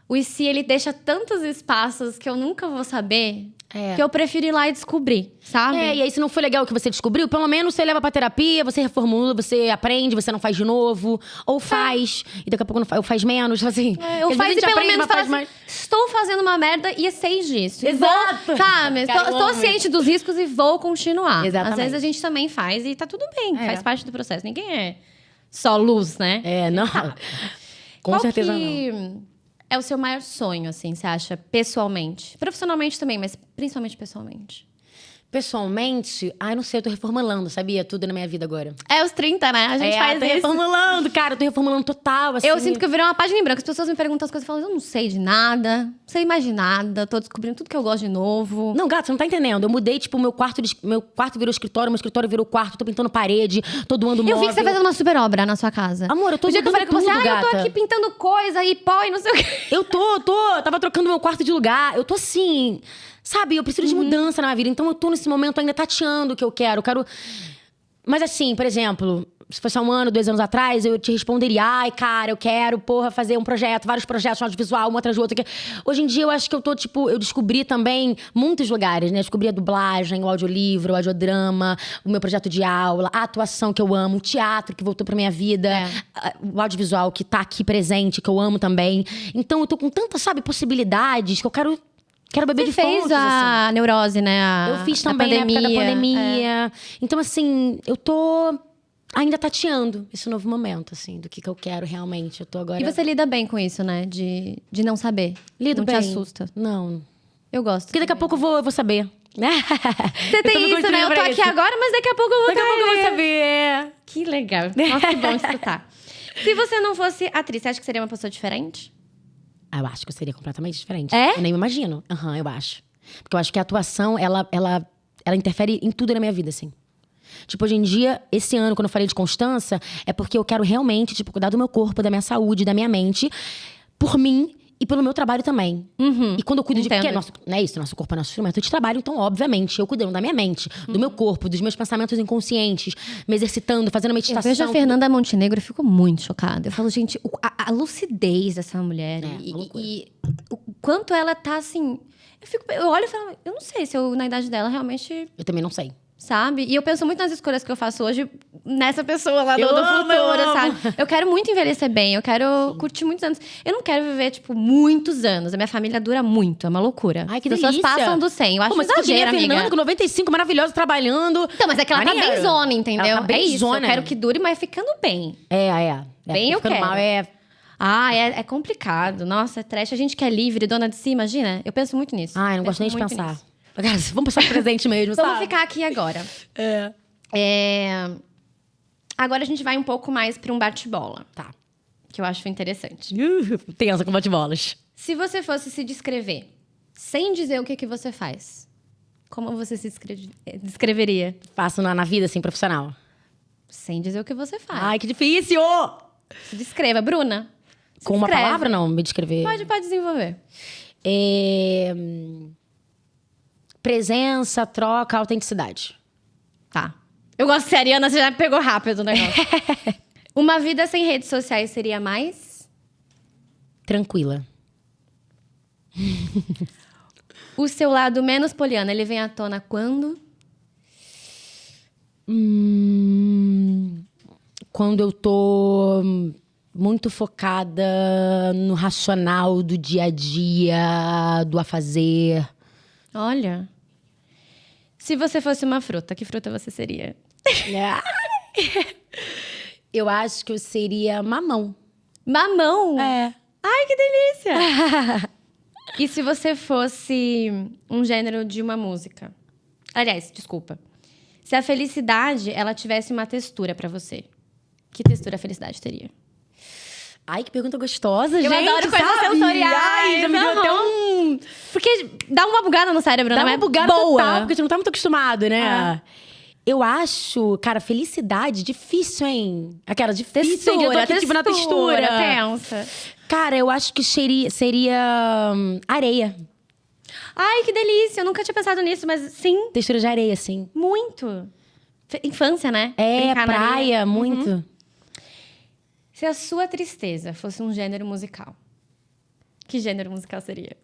O e se, ele deixa tantos espaços que eu nunca vou saber... Que eu prefiro ir lá e descobrir, sabe? E aí, se não foi legal o que você descobriu, pelo menos você leva pra terapia, você reformula, você aprende, você não faz de novo. Ou faz, e daqui a pouco não faz, ou faz menos, assim. Eu faço e pelo menos falo assim, estou fazendo uma merda e sei disso. Exato! Vou, sabe? Estou ciente dos riscos e vou continuar. Exatamente. Às vezes a gente também faz e tá tudo bem, faz parte do processo. Ninguém é só luz, né? Não. Com certeza que não. É o seu maior sonho, assim, você acha, pessoalmente? Profissionalmente também, mas principalmente pessoalmente. Pessoalmente, não sei, eu tô reformulando, sabia? Tudo na minha vida agora. É os 30, né? A gente faz tô isso. reformulando, cara, eu tô reformulando total, assim. Eu sinto que eu virei uma página em branco. As pessoas me perguntam as coisas e falam, eu não sei de nada, não sei mais de nada, tô descobrindo tudo que eu gosto de novo. Não, gato, você não tá entendendo. Eu mudei, tipo, meu quarto virou escritório, meu escritório virou quarto, tô pintando parede, tô doando móvel. Eu vi que você tá fazendo uma super obra na sua casa. Amor, eu tô o dia que eu falei com você, gata. eu tô aqui pintando coisa e pó e não sei o quê. Eu tava trocando meu quarto de lugar. Eu tô assim... Sabe, eu preciso de mudança na minha vida. Então eu tô nesse momento ainda tateando o que eu quero. Mas assim, por exemplo, se fosse há 1 ano, 2 anos atrás, eu te responderia: cara, eu quero, fazer um projeto, vários projetos no audiovisual, um atrás do outro. Hoje em dia eu acho que eu tô, eu descobri também muitos lugares, né? Descobri a dublagem, o audiolivro, o audiodrama, o meu projeto de aula, a atuação que eu amo, o teatro que voltou pra minha vida, o audiovisual que tá aqui presente, que eu amo também. Então eu tô com tantas, possibilidades que eu quero beber de fontes. Você fez a neurose, né? Eu fiz também na época da pandemia. Então, assim, eu tô ainda tateando esse novo momento, assim, do que eu quero realmente. Eu tô agora... E você lida bem com isso, né? De não saber. Lido bem. Não te assusta. Não. Eu gosto. Porque daqui a pouco eu vou saber. Você tem isso, né? Eu tô aqui agora, mas daqui a pouco eu vou saber. Que legal. Nossa, que bom escutar. Se você não fosse atriz, você acha que seria uma pessoa diferente? Eu acho que eu seria completamente diferente. É? Eu nem me imagino. Eu acho. Porque eu acho que a atuação, ela interfere em tudo na minha vida, assim. Tipo, hoje em dia, esse ano, quando eu falei de constância, é porque eu quero realmente, cuidar do meu corpo, da minha saúde, da minha mente, por mim e pelo meu trabalho também. E quando eu cuido porque nosso corpo é nosso instrumento de trabalho, então, obviamente, eu cuidando da minha mente, do meu corpo, dos meus pensamentos inconscientes, me exercitando, fazendo meditação. Eu vejo a Fernanda Montenegro e fico muito chocada. Eu falo, gente, a lucidez dessa mulher e o quanto ela tá assim. Eu olho e falo, eu não sei se eu, na idade dela, realmente. Eu também não sei. Sabe? E eu penso muito nas escolhas que eu faço hoje nessa pessoa lá do futuro, sabe? Eu quero muito envelhecer bem, eu quero curtir muitos anos. Eu não quero viver, muitos anos. A minha família dura muito, é uma loucura. Ai, que delícia. As pessoas passam do 100, eu acho exagero, amiga. Fernanda, com 95, maravilhosa, trabalhando. Então, mas é que ela tá bem zona, entendeu? Ela tá bem isso, zona. Eu quero que dure, mas ficando bem. Bem eu quero. Mal, é complicado. Nossa, é trash. A gente que é livre, dona de si, imagina? Eu penso muito nisso. Eu não gosto nem de pensar. Vamos passar pro presente mesmo, Vamos ficar aqui agora. Agora a gente vai um pouco mais pra um bate-bola. Tá. Que eu acho interessante. Tensa com bate-bolas. Se você fosse se descrever, sem dizer o que você faz, como você se descreveria? Faço na vida, assim, profissional. Sem dizer o que você faz. Ai, que difícil! Se descreva. Bruna. Com uma palavra, não? Me descrever? Pode desenvolver. Presença, troca, autenticidade. Tá. Eu gosto de ser Ariana, você já pegou rápido o negócio. Uma vida sem redes sociais seria mais? tranquila. O seu lado menos poliana, ele vem à tona quando? Quando eu tô muito focada no racional do dia a dia, do afazer. Olha. Se você fosse uma fruta, que fruta você seria? Eu acho que eu seria mamão. Mamão? É. Ai, que delícia! E se você fosse um gênero de uma música? Aliás, desculpa. Se a felicidade, ela tivesse uma textura pra você, que textura a felicidade teria? Ai, que pergunta gostosa, Eu gente. adoro coisas sabe? sensoriais. Ai, já me deu até um... Porque dá uma bugada no cérebro, Dá não uma é bugada boa. total, porque a gente não tá muito acostumado, né? Eu acho, cara, felicidade difícil, hein? Aquela difícil, hein? Eu tô aqui, tipo, na textura. Tensa. Cara, eu acho que seria areia. Ai, que delícia. Eu nunca tinha pensado nisso, mas sim, Textura de areia, assim. muito. Infância, né? É, Brincar na areia. praia, muito. Se a sua tristeza fosse um gênero musical, que gênero musical seria?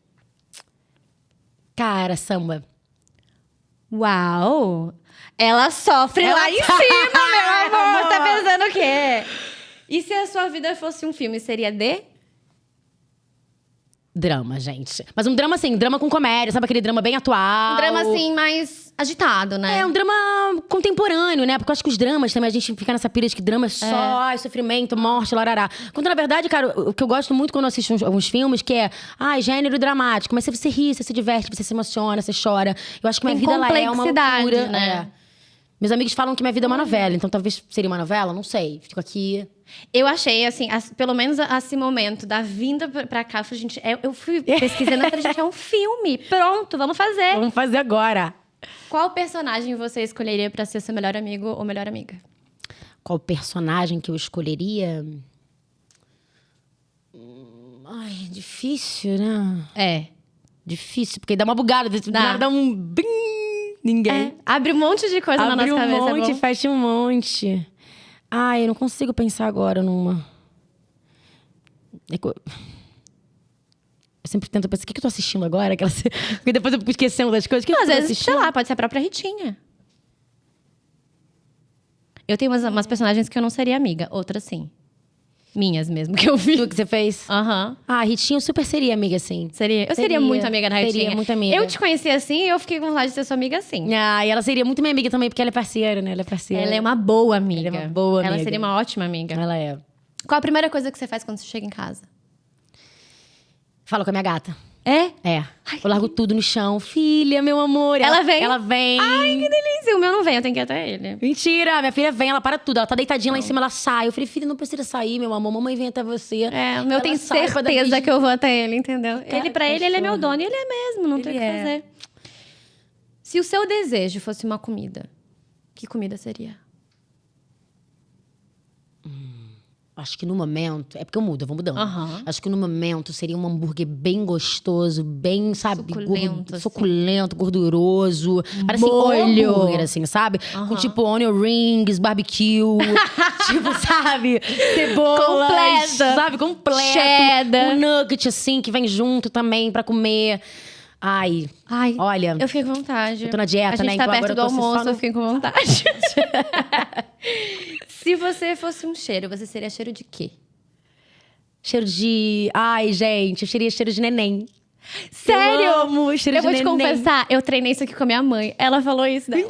Cara, samba. Uau! Ela sofre lá em cima, meu amor! Tá pensando o quê? E se a sua vida fosse um filme, seria de? Drama, gente. Mas um drama, assim, drama com comédia. Sabe aquele drama bem atual? Um drama, assim, mais agitado, né? É, um drama contemporâneo, né? Porque eu acho que os dramas também, a gente fica nessa pira de que drama é só ai, sofrimento, morte, larará. Quando, na verdade, cara, o que eu gosto muito quando eu assisto alguns filmes, que é, gênero dramático. Mas se você ri, você se diverte, você se emociona, você chora. Eu acho que minha Tem vida, ela é uma complexidade, loucura. né? É. Meus amigos falam que minha vida é uma novela. Então, talvez seria uma novela, não sei. Fico aqui... Eu achei, assim, pelo menos esse momento da vinda pra cá, eu falei, gente, eu fui pesquisando, eu falei, gente, é um filme. Pronto, vamos fazer. Vamos fazer agora. Qual personagem você escolheria pra ser seu melhor amigo ou melhor amiga? Qual personagem que eu escolheria? Ai, difícil, né? É. Difícil, porque dá uma bugada. Do nada dá um... Bim, ninguém. Abre um monte de coisa na nossa cabeça. Abre um monte, é bom? fecha um monte. Ai, eu não consigo pensar agora numa... Eu sempre tento pensar, o que eu tô assistindo agora? Porque depois eu fico esquecendo das coisas. O que Não, eu às tô vezes, assistindo? sei lá, pode ser a própria Ritinha. Eu tenho umas personagens que eu não seria amiga, outras sim. Minhas mesmo, que eu vi. Tu que você fez? Aham. Ah, a Ritinha eu super seria amiga, assim. Eu seria muito amiga da Ritinha. Seria muito amiga. Eu te conheci assim e eu fiquei com vontade de ser sua amiga assim. Ah, e ela seria muito minha amiga também, porque ela é parceira, né? Ela é parceira. Ela é uma boa amiga. Ela é uma boa Ela amiga. seria uma ótima amiga. Ela é. Qual a primeira coisa que você faz quando você chega em casa? Fala com a minha gata. É? É. Eu largo tudo no chão. Filha, meu amor. Ela vem? Ela vem. Ai, que delícia. O meu não vem, eu tenho que ir até ele. Mentira, minha filha vem, ela para tudo. Ela tá deitadinha lá em cima, ela sai. Eu falei, filha, não precisa sair, meu amor. Mamãe vem até você. É, o meu Ela tem sai, vai dar certeza beijo. que eu vou até ele, entendeu? Cara, Ele, pra ele é meu cachorra. dono. E ele é mesmo, não tem o que Ele é. fazer. Se o seu desejo fosse uma comida, que comida seria? Acho que no momento... É porque eu mudo, eu vou mudando. Aham. Acho que no momento seria um hambúrguer bem gostoso, bem, sabe? Suculento, assim. Suculento, gorduroso. Parece Molho. hambúrguer, assim, sabe? Com tipo onion rings, barbecue. tipo, sabe? Cebolas. Completa. Sabe? Completo. Cheddar. Um nugget, assim, que vem junto também pra comer. Ai, Ai, olha... eu fiquei com vontade. Eu tô na dieta, A gente né? tá Então perto agora do eu tô assim, só almoço, no- eu fiquei com vontade. Se você fosse um cheiro, você seria cheiro de quê? Cheiro de... Ai, gente, eu seria cheiro de neném. Sério? Eu amo cheiro Eu de vou te neném. confessar, eu treinei isso aqui com a minha mãe. Ela falou isso dela.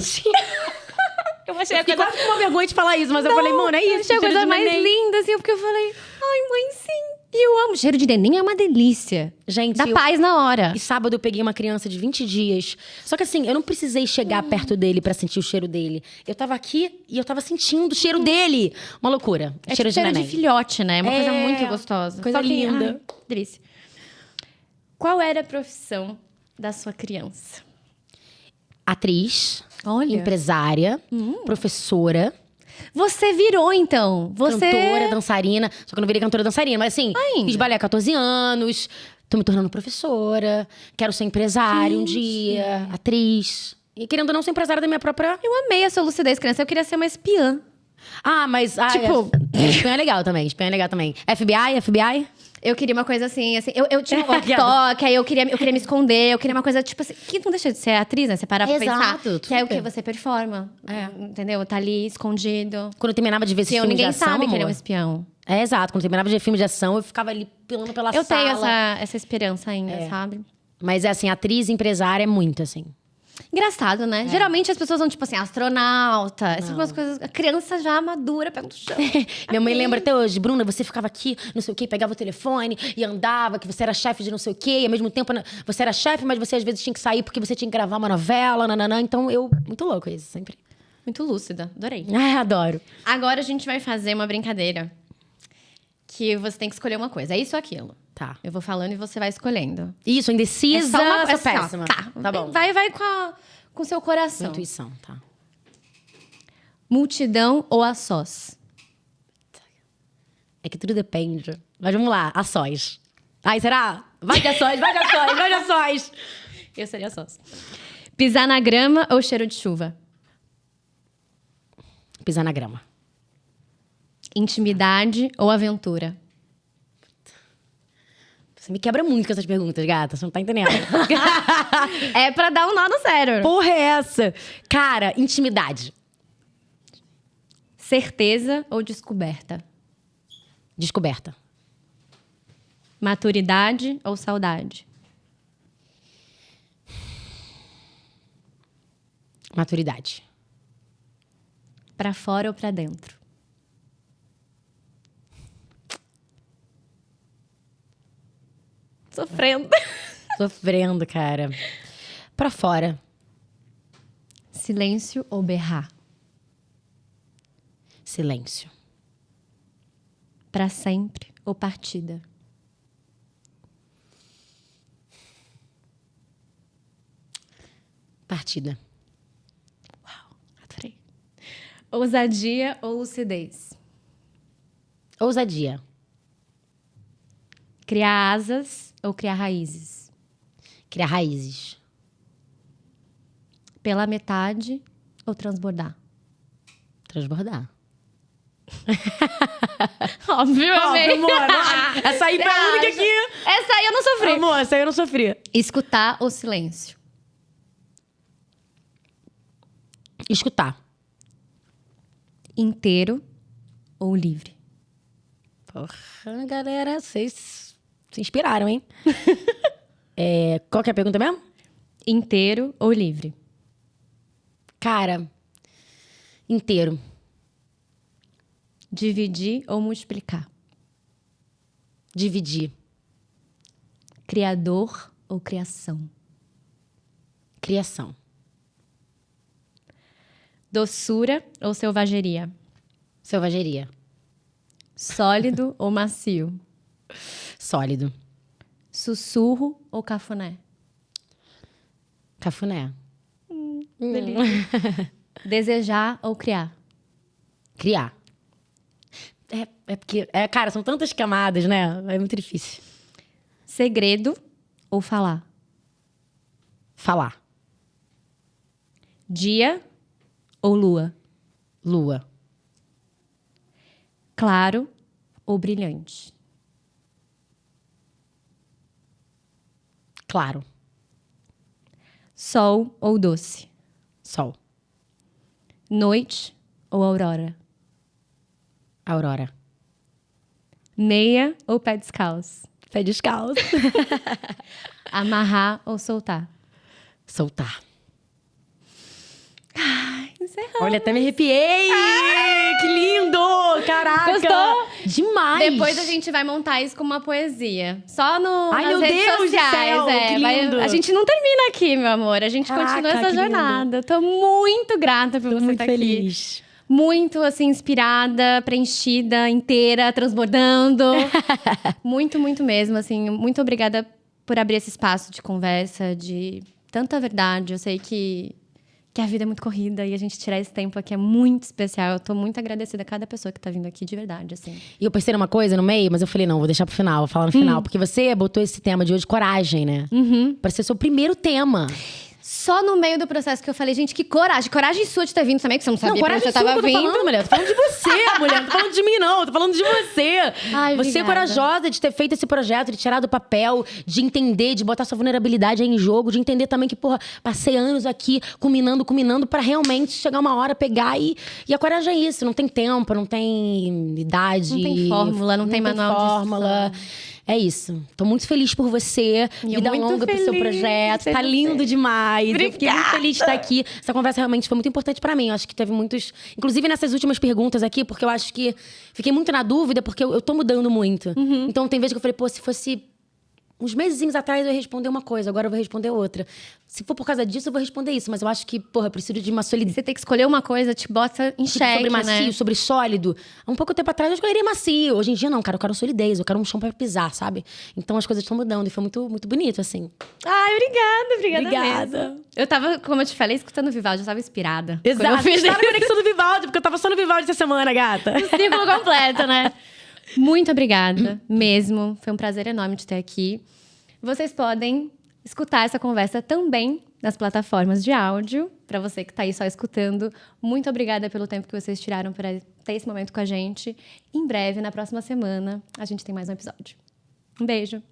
Eu achei a Fiquei coisa... quase com uma vergonha de falar isso, mas eu falei, mano, é Eu isso. achei a cheiro coisa de mais neném. linda, assim, porque eu falei, ai, mãe, sim. E eu amo. Cheiro de neném é uma delícia. Gente, Dá eu- paz na hora. E sábado eu peguei uma criança de 20 dias. Só que assim, eu não precisei chegar perto dele pra sentir o cheiro dele. Eu tava aqui e eu tava sentindo o cheiro dele. Uma loucura. É cheiro tipo de neném. filhote, né? É uma coisa É, muito gostosa. coisa Só que, linda. ai, delícia. Qual era a profissão da sua criança? Atriz, Olha. empresária, professora, Você virou, então. Você... cantora, dançarina. Só que eu não virei cantora dançarina, mas assim, Ainda. fiz balé há 14 anos, tô me tornando professora, quero ser empresária um dia, atriz. E querendo ou não ser empresária da minha própria. Eu amei a sua lucidez, criança. Eu queria ser uma espiã. Ah, mas. Tipo- Espião é legal também. Espião é legal também. FBI? Eu queria uma coisa assim, eu tinha um walk-talk, aí eu queria me esconder, eu queria uma coisa, tipo assim, que não deixa de ser atriz, né? Você parar pra pensar. Exato, Que é o que super. você performa, entendeu? Tá ali, escondido. Quando eu terminava de ver esses Espião, filmes de ninguém ação, sabe que ele é um amor. espião. É, exato. Quando eu terminava de ver filme de ação, eu ficava ali pilando pela Eu sala. tenho essa esperança ainda, sabe? Mas é assim, atriz, empresária é muito, assim. Engraçado, né? Geralmente as pessoas vão, tipo assim, astronauta, essas umas coisas. A criança já madura, pega no chão. Minha mãe lembra até hoje. Bruna, você ficava aqui, não sei o quê, pegava o telefone e andava, que você era chefe de não sei o quê. E ao mesmo tempo, você era chefe, mas você às vezes tinha que sair porque você tinha que gravar uma novela, nananã. Então, muito louco isso, sempre. Muito lúcida, adorei. Ai, adoro. Agora a gente vai fazer uma brincadeira. Que você tem que escolher uma coisa. É isso ou aquilo. Tá. Eu vou falando e você vai escolhendo. Isso, indecisa, só uma sou assim, ó, péssima. Tá bom. Vai com o seu coração. Intuição, tá. Multidão ou a sós? É que tudo depende. Mas vamos lá, a sós. Ai, será? Vai de a sós, vai de a sós, vai de a sós. Eu seria a sós. Pisar na grama ou cheiro de chuva? Pisar na grama. Intimidade ou aventura? Você me quebra muito com essas perguntas, gata. Você não tá entendendo. É pra dar um nó no cérebro. Porra é essa? Cara, intimidade. Certeza ou descoberta? Descoberta. Maturidade ou saudade? Maturidade. Pra fora ou pra dentro? Sofrendo. Sofrendo, cara. Pra fora. Silêncio ou berrar? Silêncio. Pra sempre ou partida? Partida. Uau, adorei. Ousadia ou lucidez? Ousadia. Criar asas ou criar raízes? Criar raízes. Pela metade ou transbordar? Transbordar. Óbvio, amei. amor. Essa aí foi a única que... Essa aí eu não sofri. Amor, essa aí eu não sofri. Escutar ou silêncio? Escutar. Inteiro ou livre? Porra, galera, vocês se inspiraram, hein? Qual que é a pergunta mesmo? Inteiro ou livre? Cara, inteiro. Dividir ou multiplicar? Dividir. Criador ou criação? Criação. Doçura ou selvageria? Selvageria. Sólido ou macio? Sólido. Sussurro ou cafuné? Cafuné. Delícia. Desejar ou criar? Criar. É porque... cara, são tantas camadas, né? É muito difícil. Segredo ou falar? Falar. Dia ou lua? Lua. Claro ou brilhante? Claro. Sol ou doce? Sol. Noite ou aurora? Aurora. Meia ou pé descalço? Pé descalço. Amarrar ou soltar? Soltar. Encerramos. Olha, até me arrepiei! Que lindo! Caraca! Gostou? Demais! Depois a gente vai montar isso com uma poesia. Só no, Ai, nas meu redes Deus do sociais. céu, que lindo. A gente não termina aqui, meu amor. A gente Caraca, continua essa que lindo. jornada. Tô muito grata por Tô você muito estar aqui. feliz. Muito, assim, inspirada, preenchida, inteira, transbordando. Muito, muito mesmo, assim. Muito obrigada por abrir esse espaço de conversa, de tanta verdade. Eu sei que a vida é muito corrida e a gente tirar esse tempo aqui é muito especial. Eu tô muito agradecida a cada pessoa que tá vindo aqui, de verdade, assim. E eu pensei numa coisa no meio, mas eu falei, não, vou deixar pro final, vou falar no final. Porque você botou esse tema de hoje, coragem, né? Pra ser seu primeiro tema. Só no meio do processo que eu falei, gente, que coragem. Coragem sua de ter vindo também, que você não sabia pra onde você tava sua que eu vindo. tô falando, mulher. Tô falando de você, mulher. Não tô falando de mim, não. Tô falando de você. Ai, você é obrigada. corajosa de ter feito esse projeto, de tirar do papel, de entender, de botar sua vulnerabilidade aí em jogo, de entender também que, porra, passei anos aqui combinando pra realmente chegar uma hora, pegar e a coragem é isso. Não tem tempo, não tem idade. Não tem fórmula, não tem manual de fórmula. É isso. Tô muito feliz por você. E eu Vida muito longa pro seu feliz projeto. de ser Tá lindo você. demais. Eu fiquei muito Obrigada. feliz de estar aqui. Essa conversa realmente foi muito importante pra mim. Eu acho que teve muitos... Inclusive nessas últimas perguntas aqui, porque eu acho que... Fiquei muito na dúvida, porque eu tô mudando muito. Então tem vezes que eu falei, pô, se fosse... Uns mesezinhos atrás eu ia responder uma coisa, agora eu vou responder outra. Se for por causa disso, eu vou responder isso. Mas eu acho que, porra, eu preciso de uma solidez. Você tem que escolher uma coisa, te bota em xeque, Sobre macio, né? sobre sólido. Há um pouco tempo atrás eu escolheria macio. Hoje em dia não, cara, eu quero solidez, eu quero um chão pra pisar, sabe? Então as coisas estão mudando e foi muito, muito bonito, assim. Ai, obrigada mesmo. Eu tava, como eu te falei, escutando o Vivaldi, eu tava inspirada. Exato, Quando eu fiz está na conexão do Vivaldi, porque eu tava só no Vivaldi essa semana, gata. o ciclo completo, né? Muito obrigada, mesmo. Foi um prazer enorme te ter aqui. Vocês podem escutar essa conversa também nas plataformas de áudio. Para você que tá aí só escutando, muito obrigada pelo tempo que vocês tiraram para ter esse momento com a gente. Em breve, na próxima semana, a gente tem mais um episódio. Um beijo.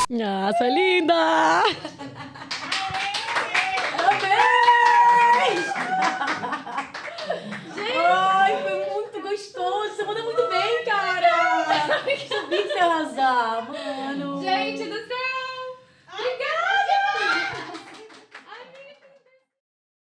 Nossa, linda!